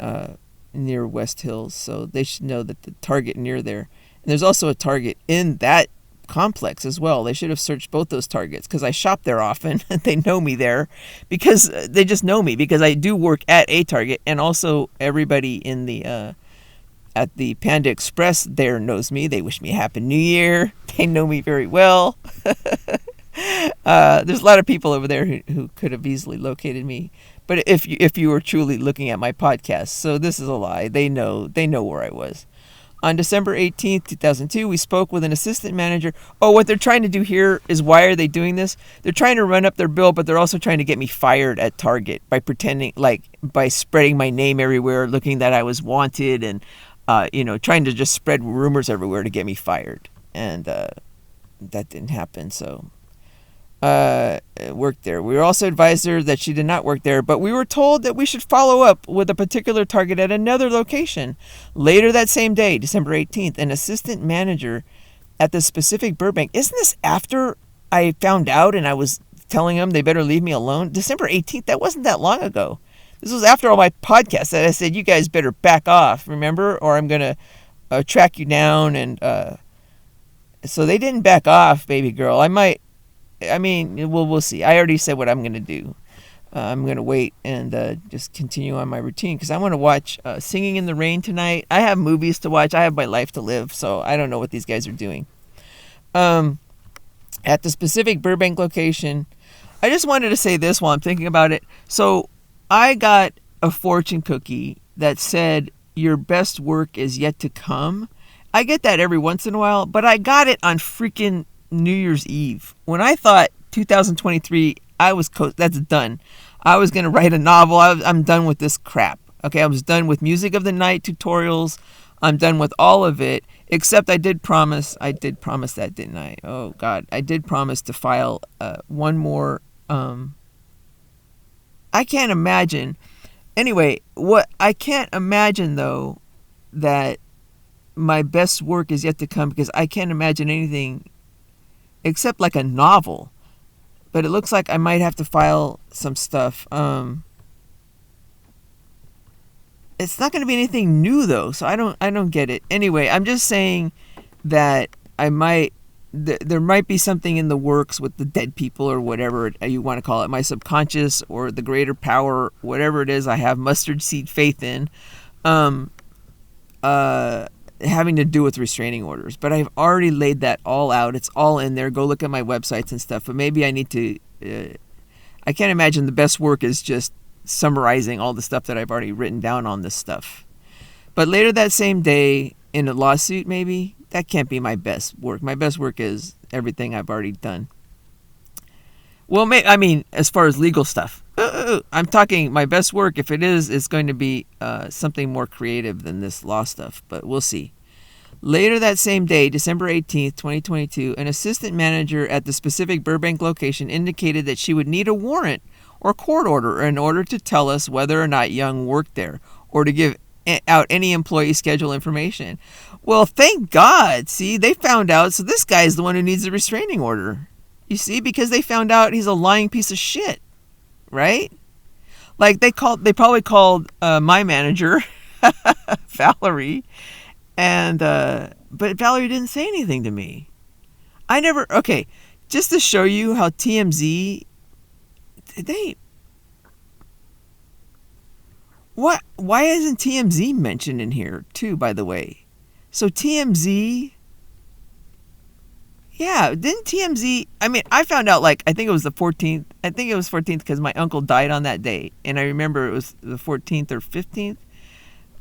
near West Hills. So they should know that the target near there. And there's also a target in that complex as well. They should have searched both those targets because I shop there often. They know me there because they just know me because I do work at a Target, and also everybody in the at the Panda Express there knows me. They wish me a Happy New Year. They know me very well. There's a lot of people over there who could have easily located me. But if you were truly looking at my podcast, so this is a lie. They know where I was. On December 18th, 2002, we spoke with an assistant manager. Oh, what they're trying to do here is, why are they doing this? They're trying to run up their bill, but they're also trying to get me fired at Target by pretending, by spreading my name everywhere, looking that I was wanted, and trying to just spread rumors everywhere to get me fired. And that didn't happen, so worked there. We were also advised her that she did not work there, but we were told that we should follow up with a particular Target at another location. Later that same day, December 18th, an assistant manager at the specific Burbank. Isn't this after I found out and I was telling them they better leave me alone? December 18th, that wasn't that long ago. This was after all my podcasts that I said, you guys better back off, remember? Or I'm going to track you down. And so they didn't back off, baby girl. We'll see. I already said what I'm going to do. I'm going to wait and just continue on my routine because I want to watch Singing in the Rain tonight. I have movies to watch. I have my life to live, so I don't know what these guys are doing. At the specific Burbank location, I just wanted to say this while I'm thinking about it. So I got a fortune cookie that said, your best work is yet to come. I get that every once in a while, but I got it on freaking New Year's Eve. When I thought 2023, that's done. I was going to write a novel. I'm done with this crap. Okay, I was done with music of the night tutorials. I'm done with all of it, except I did promise that, didn't I? Oh, God. I did promise to file one more. I can't imagine. Anyway, I can't imagine, though, that my best work is yet to come, because I can't imagine anything except like a novel. But it looks like I might have to file some stuff. It's not going to be anything new, though, so I don't get it. Anyway, I'm just saying that there might be something in the works with the dead people, or whatever you want to call it, my subconscious or the greater power, whatever it is I have mustard seed faith in, having to do with restraining orders. But I've already laid that all out. It's all in there. Go look at my websites and stuff. But maybe I need to, I can't imagine the best work is just summarizing all the stuff that I've already written down on this stuff. But later that same day, in a lawsuit, maybe, that can't be my best work. My best work is everything I've already done. Well, as far as legal stuff, I'm talking my best work. If it is going to be something more creative than this law stuff, but we'll see. Later that same day, December 18th, 2022, an assistant manager at the specific Burbank location indicated that she would need a warrant or court order in order to tell us whether or not Young worked there, or to give out any employee schedule information. Well, thank God. See, they found out. So this guy is the one who needs a restraining order. You see, because they found out he's a lying piece of shit, right? Like they probably called my manager, Valerie, and but Valerie didn't say anything to me. Okay, just to show you how TMZ, why isn't TMZ mentioned in here too, by the way? So TMZ, yeah, didn't TMZ, I found out, I think it was the 14th. I think it was 14th because my uncle died on that day. And I remember it was the 14th or 15th.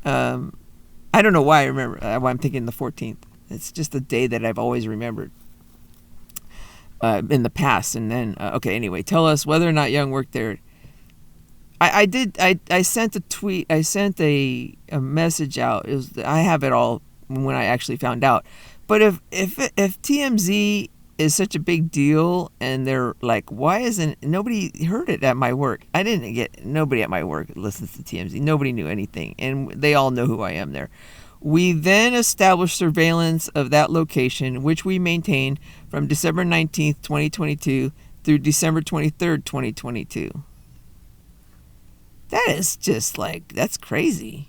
I don't know why I remember, why I'm thinking the 14th. It's just a day that I've always remembered in the past. And then, okay, anyway, tell us whether or not Young worked there. I sent a tweet. I sent a message out. I have it all when I actually found out. But if TMZ is such a big deal, and they're like, why isn't nobody heard it at my work? I didn't get nobody at my work listens to TMZ. Nobody knew anything, and they all know who I am there. We then established surveillance of that location, which we maintained from December 19th, 2022 through December 23rd, 2022. That is just like, that's crazy.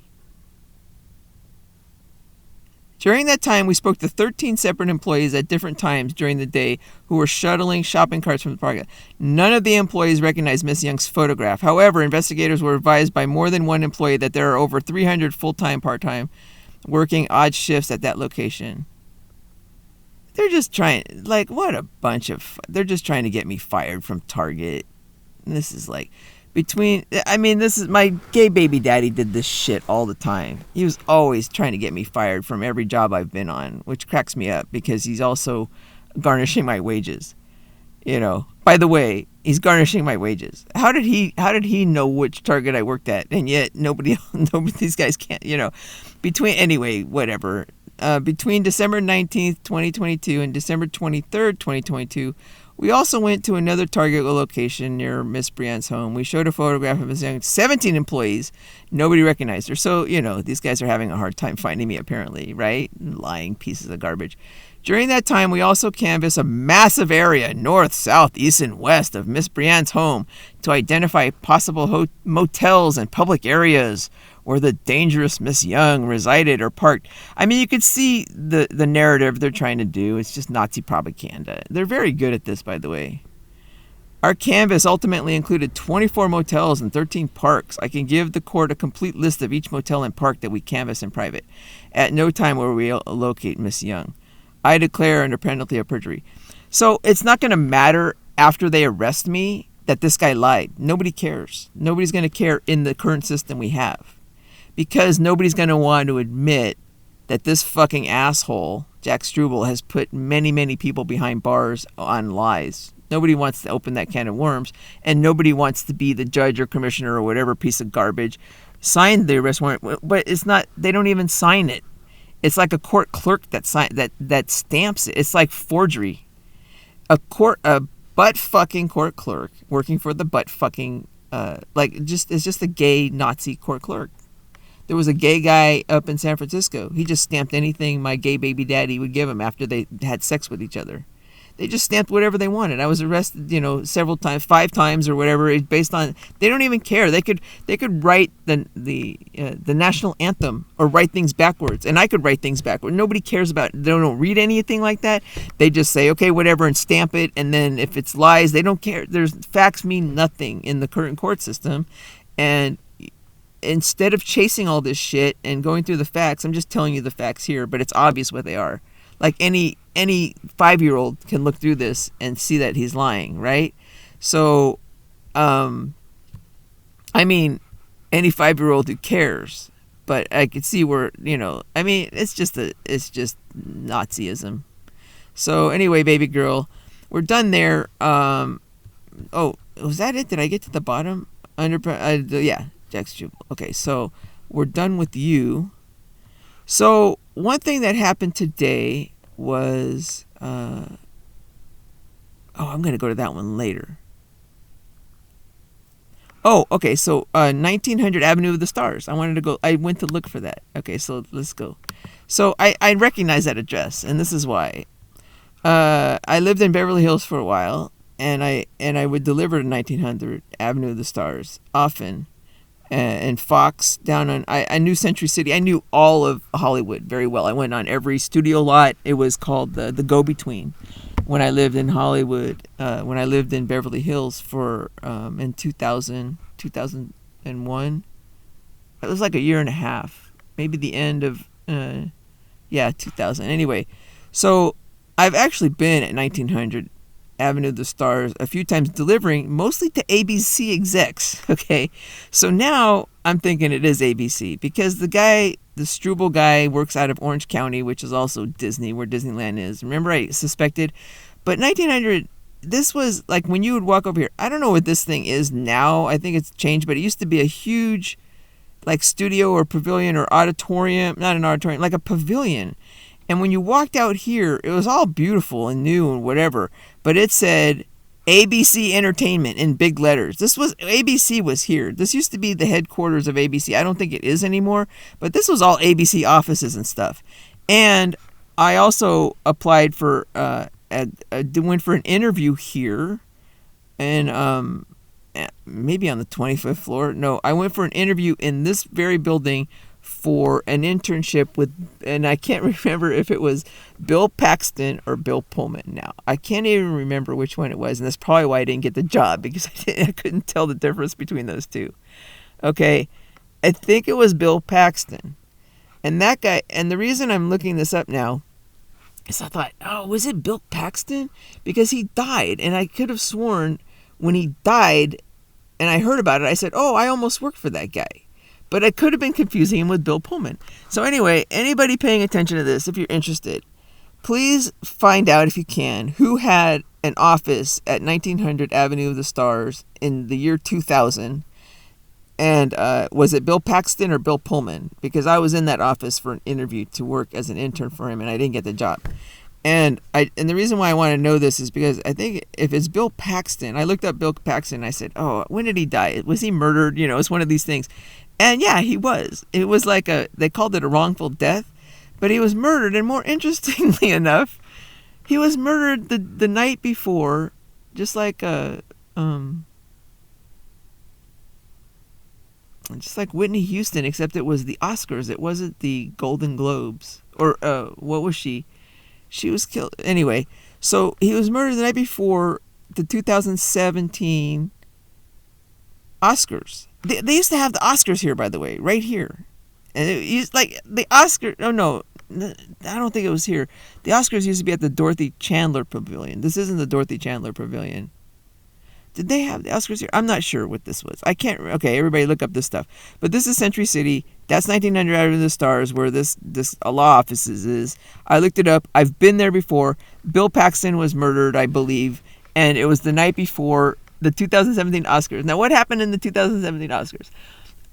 During that time, we spoke to 13 separate employees at different times during the day who were shuttling shopping carts from the park. None of the employees recognized Miss Young's photograph. However, investigators were advised by more than one employee that there are over 300 full-time, part-time, working odd shifts at that location. They're just trying, like, what a bunch of, they're just trying to get me fired from Target. And this is like, this is, my gay baby daddy did this shit all the time. He was always trying to get me fired from every job I've been on, which cracks me up because he's also garnishing my wages. You know, by the way, he's garnishing my wages. How did he know which Target I worked at? And yet nobody, these guys can't, whatever. Between December 19th, 2022 and December 23rd, 2022, we also went to another Target location near Miss Brienne's home. We showed a photograph of Miss Young, 17 employees. Nobody recognized her. So, these guys are having a hard time finding me, apparently, right? Lying pieces of garbage. During that time, we also canvassed a massive area, north, south, east, and west of Miss Brienne's home to identify possible motels and public areas where the dangerous Miss Young resided or parked. I mean, you could see the narrative they're trying to do. It's just Nazi propaganda. They're very good at this, by the way. Our canvass ultimately included 24 motels and 13 parks. I can give the court a complete list of each motel and park that we canvassed in private. At no time will we locate Miss Young. I declare under penalty of perjury. So it's not going to matter after they arrest me that this guy lied. Nobody cares. Nobody's going to care in the current system we have. Because nobody's going to want to admit that this fucking asshole, Jack Struble, has put many, many people behind bars on lies. Nobody wants to open that can of worms, and nobody wants to be the judge or commissioner or whatever piece of garbage signed the arrest warrant. But it's not, they don't even sign it. It's like a court clerk that stamps it. It's like forgery. A butt fucking court clerk working for the butt fucking it's just a gay Nazi court clerk. There was a gay guy up in San Francisco. He just stamped anything my gay baby daddy would give him after they had sex with each other. They just stamped whatever they wanted. I was arrested, several times, 5 times or whatever, based on. They don't even care. They could write the national anthem or write things backwards, and I could write things backwards. Nobody cares about it. They don't read anything like that. They just say okay, whatever, and stamp it. And then if it's lies, they don't care. Facts mean nothing in the current court system, and instead of chasing all this shit and going through the facts, I'm just telling you the facts here, but it's obvious what they are. Like any 5-year-old can look through this and see that he's lying, right? So, any 5-year-old who cares, but I could see where, it's just Nazism. So anyway, baby girl, we're done there. Was that it? Did I get to the bottom? Yeah. Jack Struble. Okay, so we're done with you. So one thing that happened today was, I'm going to go to that one later. Oh, okay, so 1900 Avenue of the Stars. I went to look for that. Okay, so let's go. So I recognize that address, and this is why. I lived in Beverly Hills for a while, and I would deliver to 1900 Avenue of the Stars often. And Fox down on, I knew Century City. I knew all of Hollywood very well. I went on every studio lot. It was called the Go-Between when I lived in Hollywood, when I lived in Beverly Hills for in 2001. It was like a year and a half, maybe the end of 2000. Anyway, so I've actually been at 1900 Avenue of the Stars a few times, delivering mostly to ABC execs. Okay, so now I'm thinking it is ABC because the Struble guy, works out of Orange County, which is also Disney, where Disneyland is. Remember, I suspected, but 1900. This was like when you would walk over here. I don't know what this thing is now. I think it's changed, but it used to be a huge, like, studio or pavilion or auditorium. Not an auditorium, like a pavilion. And when you walked out here, it was all beautiful and new and whatever, but it said ABC Entertainment in big letters. ABC was here. This used to be the headquarters of ABC. I don't think it is anymore, but this was all ABC offices and stuff. And I also applied for went for an interview here, and maybe on the 25th floor. No, I went for an interview in this very building for an internship with, and I can't remember if it was Bill Paxton or Bill Pullman now. I can't even remember which one it was, and that's probably why I didn't get the job, because I couldn't tell the difference between those two. Okay, I think it was Bill Paxton. And that guy, and the reason I'm looking this up now is I thought, oh, was it Bill Paxton? Because he died, and I could have sworn when he died and I heard about it, I said, oh, I almost worked for that guy. But I could have been confusing him with Bill Pullman. So anyway, anybody paying attention to this, if you're interested, please find out, if you can, who had an office at 1900 Avenue of the Stars in the year 2000. And was it Bill Paxton or Bill Pullman? Because I was in that office for an interview to work as an intern for him, and I didn't get the job. And the reason why I want to know this is because I think if it's Bill Paxton, I looked up Bill Paxton and I said, oh, when did he die? Was he murdered? You know, it's one of these things. And yeah, he was. It was like they called it a wrongful death, but he was murdered. And more interestingly enough, he was murdered the night before, just like Whitney Houston, except it was the Oscars. It wasn't the Golden Globes. Or what was she? She was killed. Anyway, so he was murdered the night before the 2017 Oscars. They used to have the Oscars here, by the way, right here. And it used like the Oscar. Oh, no, I don't think it was here. The Oscars used to be at the Dorothy Chandler Pavilion. This isn't the Dorothy Chandler Pavilion. Did they have the Oscars here? I'm not sure what this was. I can't. Okay, everybody look up this stuff. But this is Century City. That's 1900 Out of the Stars, where this law offices is. I looked it up. I've been there before. Bill Paxton was murdered, I believe, and it was the night before the 2017 Oscars. Now, what happened in the 2017 Oscars?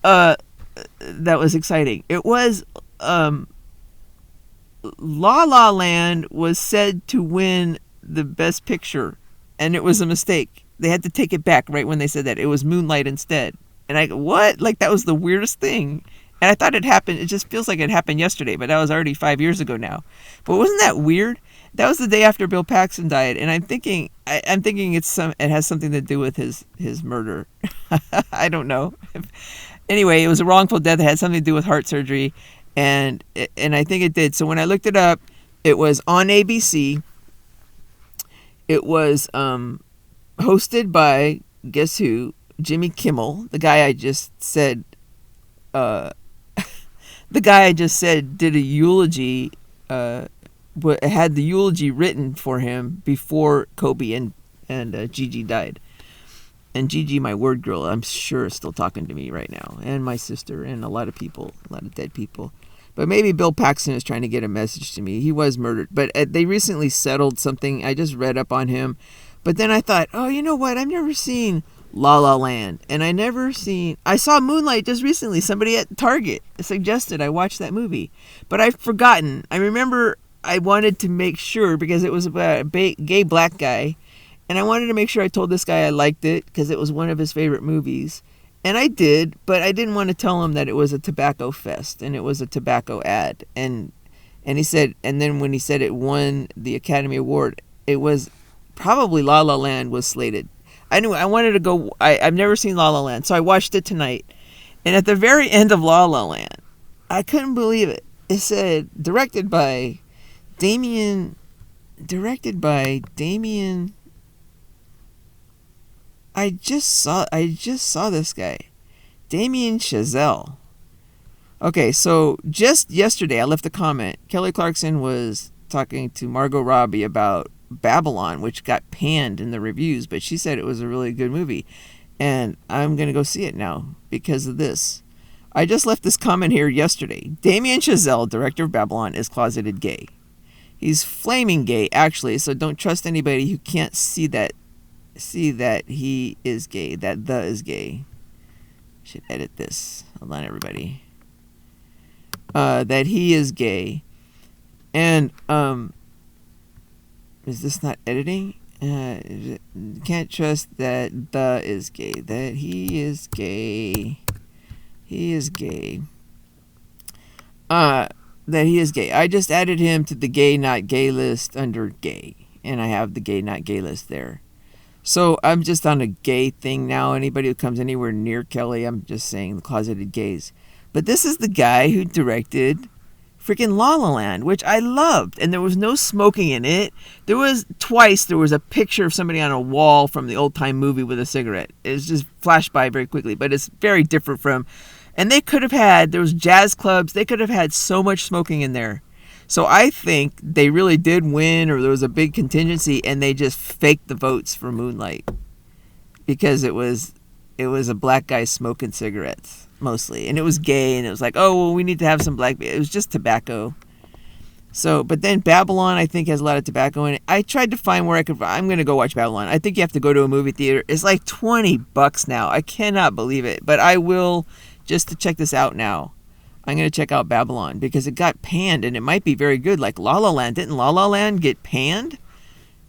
That was exciting. It was La La Land was said to win the Best Picture, and it was a mistake. They had to take it back right when they said that. It was Moonlight instead. And I go, what? Like, that was the weirdest thing. And I thought it happened. It just feels like it happened yesterday, but that was already 5 years ago now. But wasn't that weird? That was the day after Bill Paxton died, and I'm thinking it has something to do with his murder. I don't know. Anyway, it was a wrongful death. It had something to do with heart surgery, and I think it did. So when I looked it up, it was on ABC. It was hosted by, guess who? Jimmy Kimmel, the guy I just said. The guy I just said did a eulogy. Had the eulogy written for him before Kobe and Gigi died. And Gigi, my word girl, I'm sure is still talking to me right now, and my sister, and a lot of people, a lot of dead people. But maybe Bill Paxton is trying to get a message to me. He was murdered, but they recently settled something. I just read up on him, but then I thought, oh, you know what? I've never seen La La Land, and I saw Moonlight just recently. Somebody at Target suggested I watch that movie, but I've forgotten. I remember I wanted to make sure because it was about a gay black guy, and I wanted to make sure I told this guy I liked it because it was one of his favorite movies. And I did, but I didn't want to tell him that it was a tobacco fest and it was a tobacco ad. And he said, and then when he said it won the Academy Award, it was probably La La Land was slated. Anyway, I wanted to go. I've never seen La La Land, so I watched it tonight. And at the very end of La La Land, I couldn't believe it. It said directed by Damien. I just saw this guy, Damien Chazelle. Okay, so just yesterday I left a comment. Kelly Clarkson was talking to Margot Robbie about Babylon, which got panned in the reviews, but she said it was a really good movie, and I'm gonna go see it now because of this. I just left this comment here yesterday. Damien Chazelle, director of Babylon, is closeted gay. He's flaming gay, actually, so don't trust anybody who can't see that he is gay, that the is gay. Should edit this. Hold on, everybody. That he is gay. And is this not editing? Can't trust that the is gay. That he is gay. He is gay. That he is gay. I just added him to the gay not gay list under gay, and I have the gay not gay list there. So I'm just on a gay thing now. Anybody who comes anywhere near Kelly, I'm just saying the closeted gays. But this is the guy who directed freaking La La Land, which I loved, and there was no smoking in it. There was a picture of somebody on a wall from the old time movie with a cigarette. It's just flashed by very quickly, but it's very different from. And they could have had, there was jazz clubs, they could have had so much smoking in there. So I think they really did win, or there was a big contingency, and they just faked the votes for Moonlight because it was a black guy smoking cigarettes mostly, and it was gay, and it was like, oh well, we need to have some black. It was just tobacco. So, but then Babylon, I think, has a lot of tobacco in it. I tried to find where I could. I'm gonna go watch Babylon. I think you have to go to a movie theater. It's like $20 now. I cannot believe it, but I will just to check this out now. I'm going to check out Babylon because it got panned and it might be very good. Like La La Land. Didn't La La Land get panned?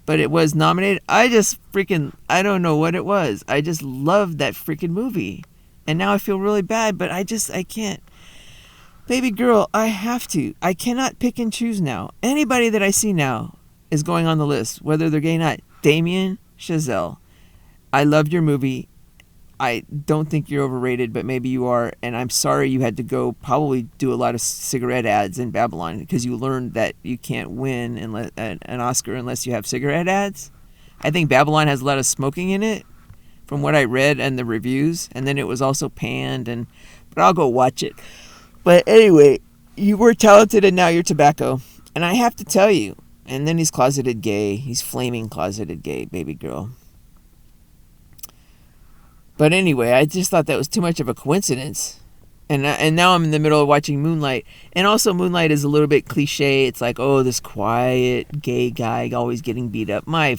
But it was nominated. I don't know what it was. I just loved that freaking movie. And now I feel really bad, but I can't. Baby girl, I have to. I cannot pick and choose now. Anybody that I see now is going on the list, whether they're gay or not. Damien Chazelle, I loved your movie. I don't think you're overrated, but maybe you are, and I'm sorry you had to go probably do a lot of cigarette ads in Babylon because you learned that you can't win an Oscar unless you have cigarette ads. I think Babylon has a lot of smoking in it from what I read and the reviews, and then it was also panned, but I'll go watch it. But anyway, you were talented and now you're tobacco, and I have to tell you, and then he's closeted gay. He's flaming closeted gay, baby girl. But anyway, I just thought that was too much of a coincidence. And now I'm in the middle of watching Moonlight. And also Moonlight is a little bit cliche. It's like, oh, this quiet gay guy always getting beat up. My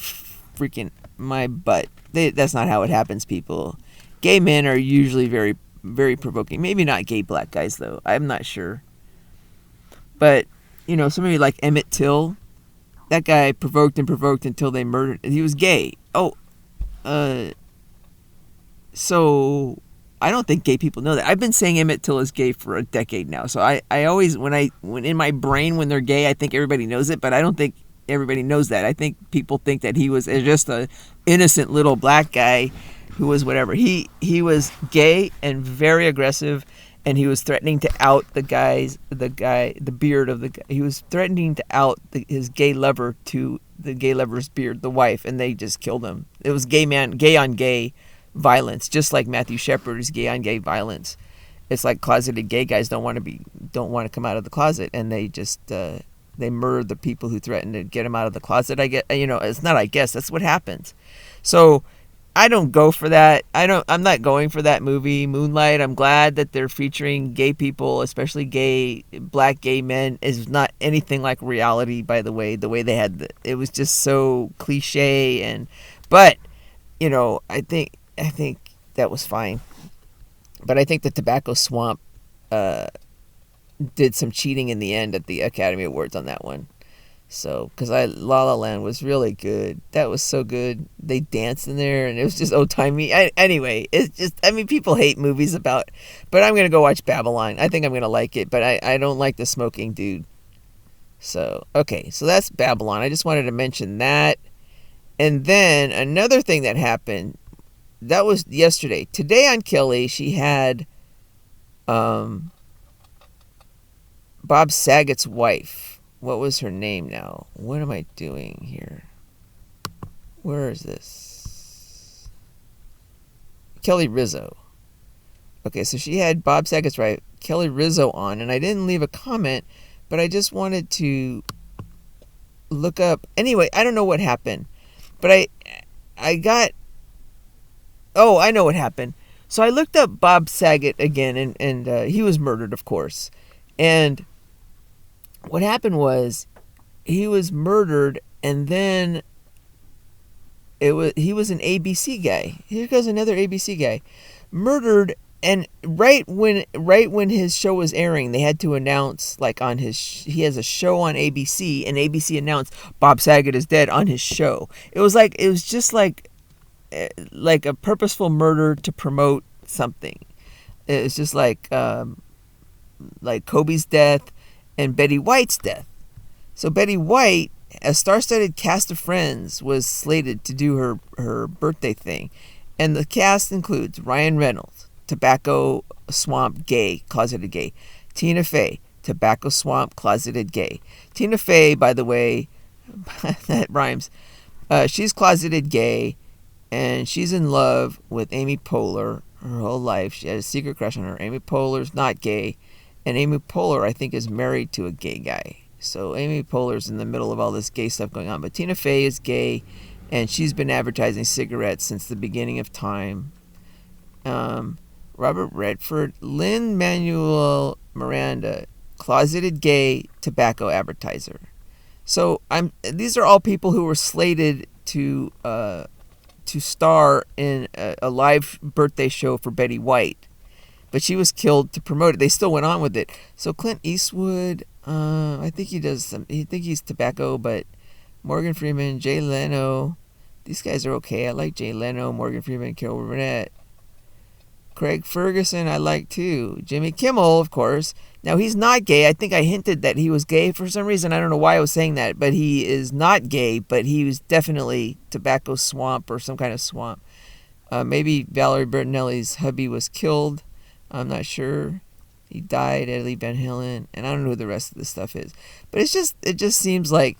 butt. That's not how it happens, people. Gay men are usually very, very provoking. Maybe not gay black guys, though. I'm not sure. But, somebody like Emmett Till, that guy provoked until they murdered. He was gay. So I don't think gay people know that. I've been saying Emmett Till is gay for a decade now. So I always, when in my brain, when they're gay, I think everybody knows it, but I don't think everybody knows that. I think people think that he was just a innocent little black guy who was whatever. He was gay and very aggressive, and he was threatening to out the beard of the guy. He was threatening to out his gay lover to the gay lover's beard, the wife, and they just killed him. It was gay on gay violence, just like Matthew Shepard is gay on gay violence. It's like closeted gay guys don't want to come out of the closet, and they just they murder the people who threaten to get them out of the closet. It's not. I guess that's what happens. So I don't go for that. I'm not going for that movie, Moonlight. I'm glad that they're featuring gay people, especially black gay men. Is not anything like reality, by the way. The way they had it was just so cliche, but I think that was fine. But I think the Tobacco Swamp did some cheating in the end at the Academy Awards on that one. So, because La La Land was really good. That was so good. They danced in there, and it was just old-timey. Anyway, it's just, people hate movies but I'm going to go watch Babylon. I think I'm going to like it, but I don't like the smoking dude. So, okay, so that's Babylon. I just wanted to mention that. And then another thing that happened, that was yesterday. Today on Kelly, she had Bob Saget's wife. What was her name now? What am I doing here? Where is this? Kelly Rizzo. Okay, so she had Bob Saget's wife, Kelly Rizzo, on, and I didn't leave a comment, but I just wanted to look up. Anyway, I don't know what happened, but I know what happened. So I looked up Bob Saget again, and he was murdered, of course. And what happened was he was murdered, and then he was an ABC guy. Here goes another ABC guy. Murdered, and right when his show was airing, they had to announce, like, on his he has a show on ABC, and ABC announced Bob Saget is dead on his show. It was just like a purposeful murder to promote something. It was just like Kobe's death and Betty White's death. So Betty White, a star-studded cast of friends, was slated to do her birthday thing. And the cast includes Ryan Reynolds, Tobacco Swamp gay, closeted gay. Tina Fey, Tobacco Swamp, closeted gay. Tina Fey, by the way, that rhymes. She's closeted gay, and she's in love with Amy Poehler her whole life. She had a secret crush on her. Amy Poehler's not gay, and Amy Poehler, I think, is married to a gay guy. So Amy Poehler's in the middle of all this gay stuff going on. But Tina Fey is gay, and she's been advertising cigarettes since the beginning of time. Robert Redford, Lin-Manuel Miranda, closeted gay tobacco advertiser. So these are all people who were slated to star in a live birthday show for Betty White, but she was killed to promote it. They still went on with it. So Clint Eastwood, I think he does some. I think he's tobacco, but Morgan Freeman, Jay Leno, these guys are okay. I like Jay Leno, Morgan Freeman, Carol Burnett. Craig Ferguson, I like too. Jimmy Kimmel, of course. Now, he's not gay. I think I hinted that he was gay for some reason. I don't know why I was saying that, but he is not gay, but he was definitely tobacco swamp or some kind of swamp. Maybe Valerie Bertinelli's hubby was killed. I'm not sure. He died, Eddie Van Halen, and I don't know who the rest of this stuff is. But it just seems like...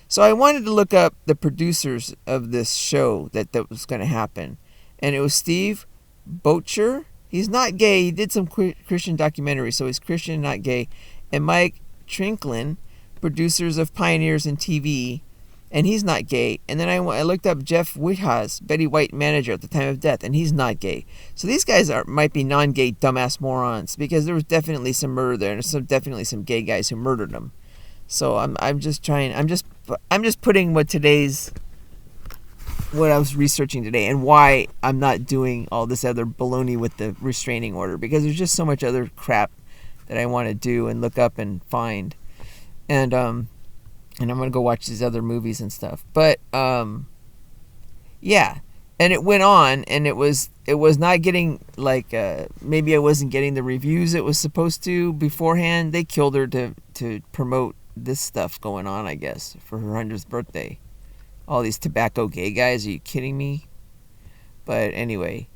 So I wanted to look up the producers of this show that was going to happen. And it was Steve Boettcher. He's not gay. He did some Christian documentaries, so he's Christian, not gay. And Mike Trinklin, producers of Pioneers and TV, and he's not gay. And then I looked up Jeff Whitehaz, Betty White manager at the time of death, and he's not gay. So these guys might be non-gay dumbass morons, because there was definitely some murder there, and there's definitely some gay guys who murdered them. So I'm just putting what I was researching today, and why I'm not doing all this other baloney with the restraining order, because there's just so much other crap that I want to do and look up and find, and I'm gonna go watch these other movies and stuff. But yeah, and it went on, and it was not getting, like, maybe I wasn't getting the reviews it was supposed to beforehand. They killed her to promote this stuff going on, I guess, for her 100th birthday. All these tobacco gay guys, are you kidding me? But anyway,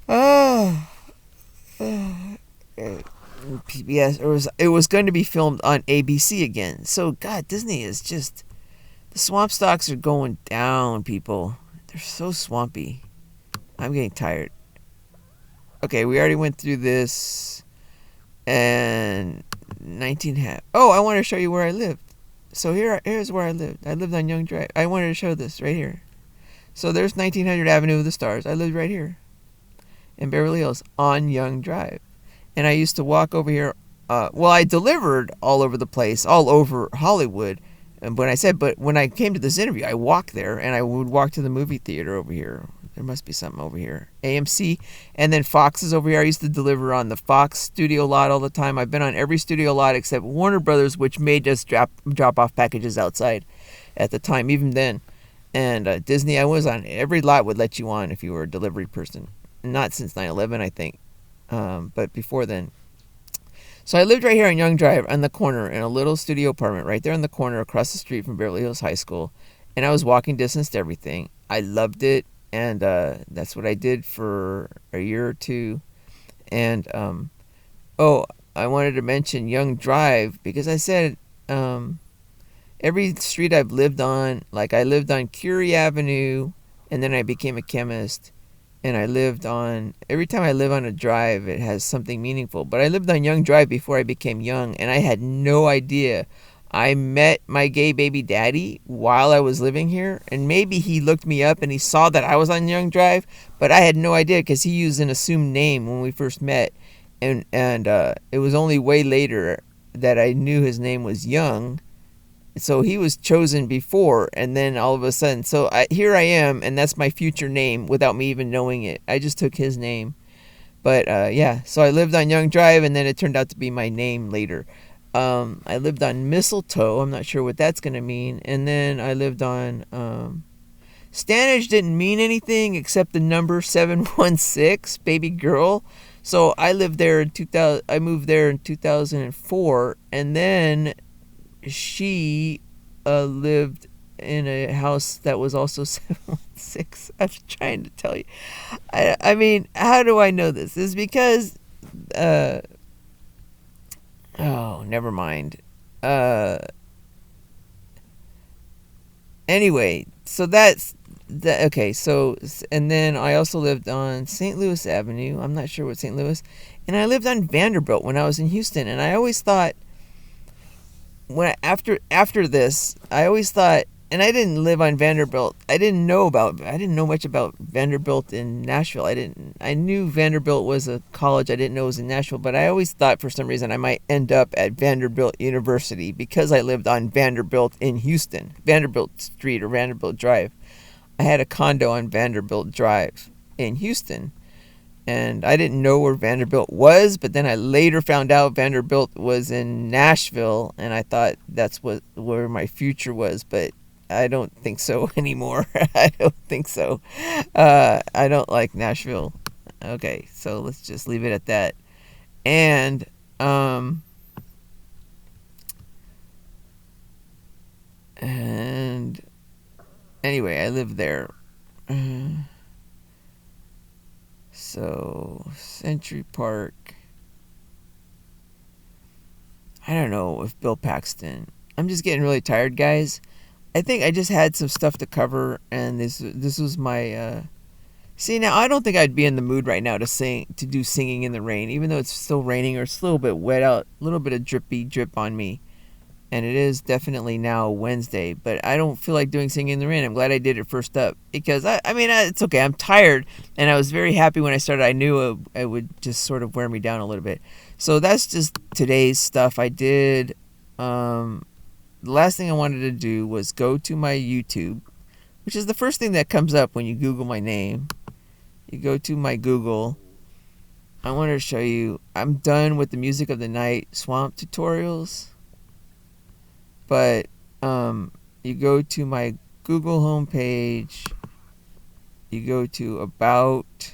PBS, it was going to be filmed on ABC again. So God, Disney is just, the swamp stocks are going down, people. They're so swampy. I'm getting tired. Okay, we already went through this, and 19 Oh, I want to show you where I lived. So here's where I lived. I lived on Young Drive. I wanted to show this right here. So there's 1900 Avenue of the Stars. I lived right here in Beverly Hills on Young Drive. And I used to walk over here. I delivered all over the place, all over Hollywood. And but when I came to this interview, I walked there, and I would walk to the movie theater over here. There must be something over here. AMC, and then Fox is over here. I used to deliver on the Fox studio lot all the time. I've been on every studio lot except Warner Brothers, which made us drop off packages outside at the time, even then. And Disney, I was on every lot, would let you on if you were a delivery person. Not since 9/11, I think, but before then. So I lived right here on Young Drive on the corner in a little studio apartment right there on the corner across the street from Beverly Hills High School. And I was walking distance to everything. I loved it. And that's what I did for a year or two. And, I wanted to mention Young Drive, because I said every street I've lived on, like I lived on Curie Avenue, and then I became a chemist. And I lived on, every time I live on a drive, it has something meaningful. But I lived on Young Drive before I became young, and I had no idea. I met my gay baby daddy while I was living here, and maybe he looked me up and he saw that I was on Young Drive, but I had no idea because he used an assumed name when we first met, and it was only way later that I knew his name was Young. So he was chosen before, and then all of a sudden, here I am, and that's my future name without me even knowing it. I just took his name. But yeah, so I lived on Young Drive, and then it turned out to be my name later. I lived on Mistletoe. I'm not sure what that's going to mean. And then I lived on Stanage didn't mean anything except the number 716, baby girl. So I lived there in 2000. I moved there in 2004, and then she lived in a house that was also 716. I'm trying to tell you. I mean, how do I know this? It's because oh, never mind. Anyway, so that's that. Okay, so and then I also lived on St. Louis Avenue. I'm not sure what St. Louis, and I lived on Vanderbilt when I was in Houston. And I always thought after this, I always thought, and I didn't live on Vanderbilt. I didn't know much about Vanderbilt in Nashville. I knew Vanderbilt was a college. I didn't know it was in Nashville, but I always thought for some reason I might end up at Vanderbilt University because I lived on Vanderbilt in Houston, Vanderbilt Street or Vanderbilt Drive. I had a condo on Vanderbilt Drive in Houston, and I didn't know where Vanderbilt was, but then I later found out Vanderbilt was in Nashville, and I thought that's where my future was, but I don't think so anymore. I don't think so. I don't like Nashville. Okay, so let's just leave it at that. And anyway, I lived there. So Century Park. I don't know if Bill Paxton. I'm just getting really tired, guys. I think I just had some stuff to cover, and this was my. See, now I don't think I'd be in the mood right now to do singing in the rain, even though it's still raining or it's a little bit wet out, a little bit of drippy drip on me, and it is definitely now Wednesday. But I don't feel like doing singing in the rain. I'm glad I did it first up because I mean it's okay. I'm tired, and I was very happy when I started. I knew it would just sort of wear me down a little bit. So that's just today's stuff. I did. The last thing I wanted to do was go to my YouTube, which is the first thing that comes up when you Google my name. You go to my Google. I wanted to show you. I'm done with the Music of the Night Swamp tutorials. But you go to my Google homepage. You go to About.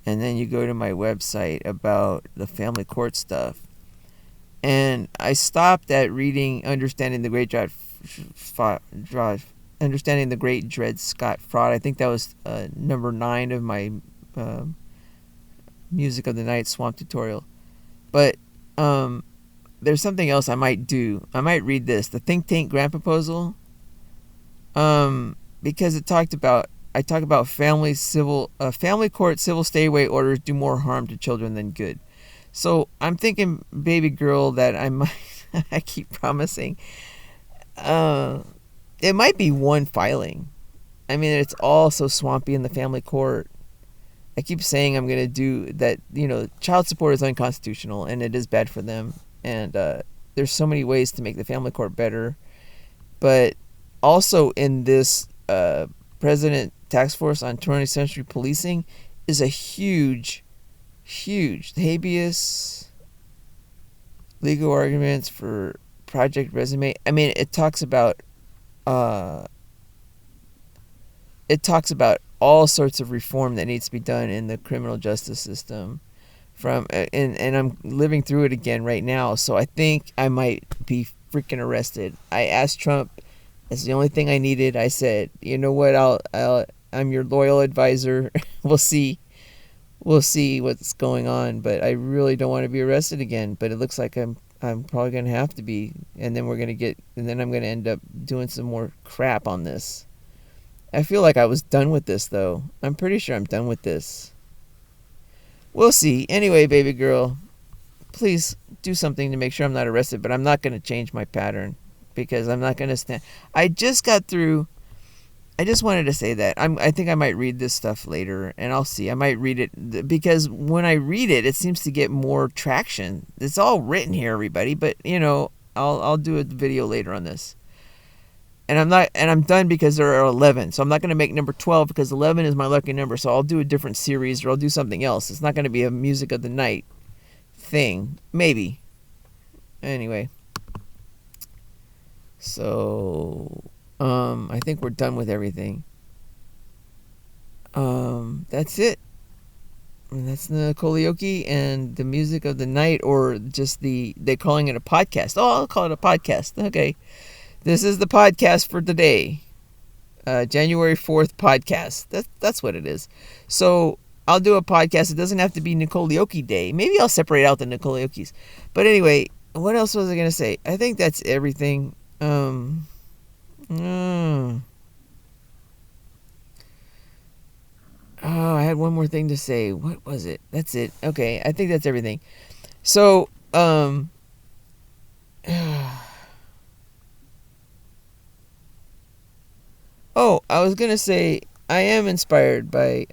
And then you go to my website about the family court stuff. And I stopped at reading Understanding the Great Dred Scott Fraud. I think that was number 9 of my Music of the Night Swamp tutorial. But there's something else I might do. I might read this, the Think Tank Grant Proposal, because I talk about family court civil stay away orders do more harm to children than good. So I'm thinking, baby girl, that I might. I keep promising. It might be one filing. I mean, it's all so swampy in the family court. I keep saying I'm going to do that. Child support is unconstitutional, and it is bad for them. And there's so many ways to make the family court better. But also in this President Task Force on 20th Century Policing is a huge habeas legal arguments for Project Resume. I mean, it talks about all sorts of reform that needs to be done in the criminal justice system. And I'm living through it again right now, so I think I might be freaking arrested. I asked Trump. That's the only thing I needed. I said, you know what? I'm your loyal advisor. We'll see what's going on, but I really don't want to be arrested again. But it looks like I'm probably gonna have to be, and then I'm gonna end up doing some more crap on this. I feel like I was done with this, though. I'm pretty sure I'm done with this. We'll see. Anyway, baby girl, please do something to make sure I'm not arrested, but I'm not gonna change my pattern because I'm not gonna stand. I just wanted to say that. I think I might read this stuff later, and I'll see. I might read it because when I read it, it seems to get more traction. It's all written here, everybody, but I'll do a video later on this. I'm done because there are 11. So I'm not going to make number 12 because 11 is my lucky number. So I'll do a different series or I'll do something else. It's not going to be a music of the night thing. Maybe. Anyway. So, I think we're done with everything. That's it. That's the karaoke and the music of the night, or just they're calling it a podcast. Oh, I'll call it a podcast. Okay. This is the podcast for today. January 4th podcast. That's what it is. So I'll do a podcast. It doesn't have to be Nicolaoke Day. Maybe I'll separate out the Nicolaokes. But anyway, what else was I going to say? I think that's everything. Oh, I had one more thing to say. What was it? That's it. Okay, I think that's everything. So, oh, I was gonna say I am inspired by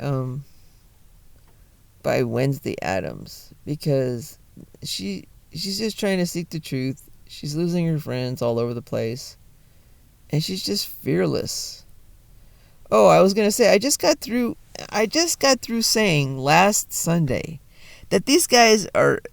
Wednesday Addams, because she's just trying to seek the truth. She's losing her friends all over the place, and she's just fearless. Oh, I was gonna say I just got through saying last Sunday that these guys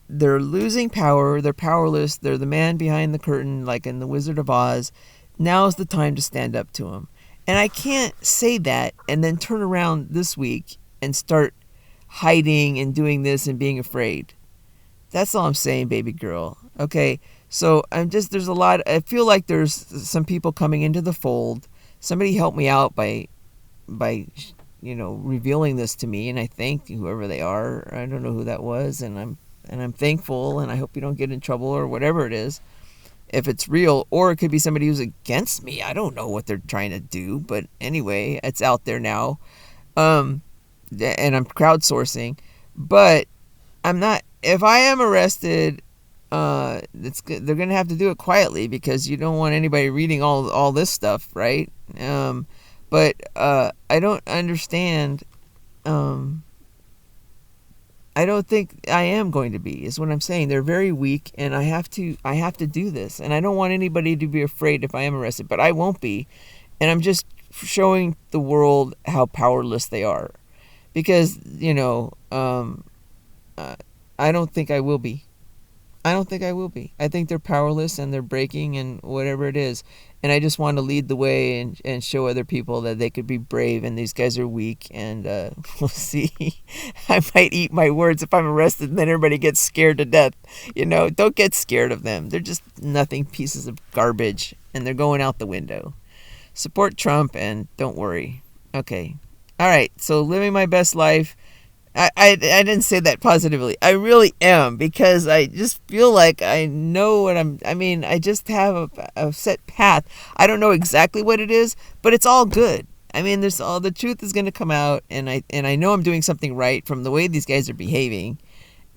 they're losing power, they're powerless, they're the man behind the curtain, like in The Wizard of Oz. Now's the time to stand up to them. And I can't say that and then turn around this week and start hiding and doing this and being afraid. That's all I'm saying, baby girl. Okay, so there's a lot. I feel like there's some people coming into the fold. Somebody help me out by revealing this to me, and I thank whoever they are. I don't know who that was, and I'm thankful, and I hope you don't get in trouble or whatever it is, if it's real, or it could be somebody who's against me. I don't know what they're trying to do, but anyway, it's out there now. And I'm crowdsourcing, but I'm not. If I am arrested, they're gonna have to do it quietly, because you don't want anybody reading all this stuff, right? But I don't understand. I don't think I am going to be, is what I'm saying. They're very weak, and I have to do this, and I don't want anybody to be afraid if I am arrested, but I won't be, and I'm just showing the world how powerless they are, because I don't think I will be. I think they're powerless and they're breaking and whatever it is. And I just want to lead the way and show other people that they could be brave, and these guys are weak, and we'll see. I might eat my words if I'm arrested and then everybody gets scared to death. Don't get scared of them. They're just nothing pieces of garbage, and they're going out the window. Support Trump and don't worry. Okay. All right. So living my best life. I didn't say that positively. I really am, because I just feel like I know what I just have a set path. I don't know exactly what it is, but it's all good. The truth is going to come out, and I know I'm doing something right from the way these guys are behaving.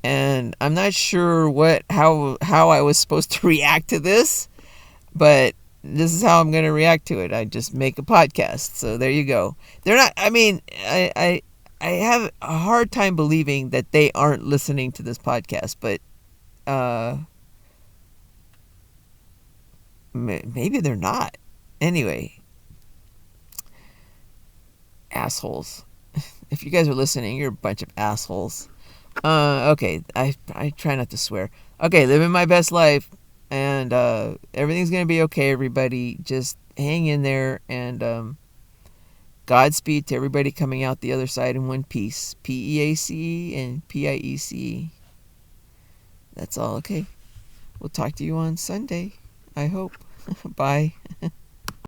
And I'm not sure how I was supposed to react to this, but this is how I'm going to react to it. I just make a podcast. So there you go. They're not, I have a hard time believing that they aren't listening to this podcast, but maybe they're not. Anyway, assholes. If you guys are listening, you're a bunch of assholes. Okay, I try not to swear. Okay, living my best life, and everything's going to be okay, everybody. Just hang in there, and Godspeed to everybody coming out the other side in one piece. PEACE and PIECE. That's all. Okay. We'll talk to you on Sunday, I hope. Bye.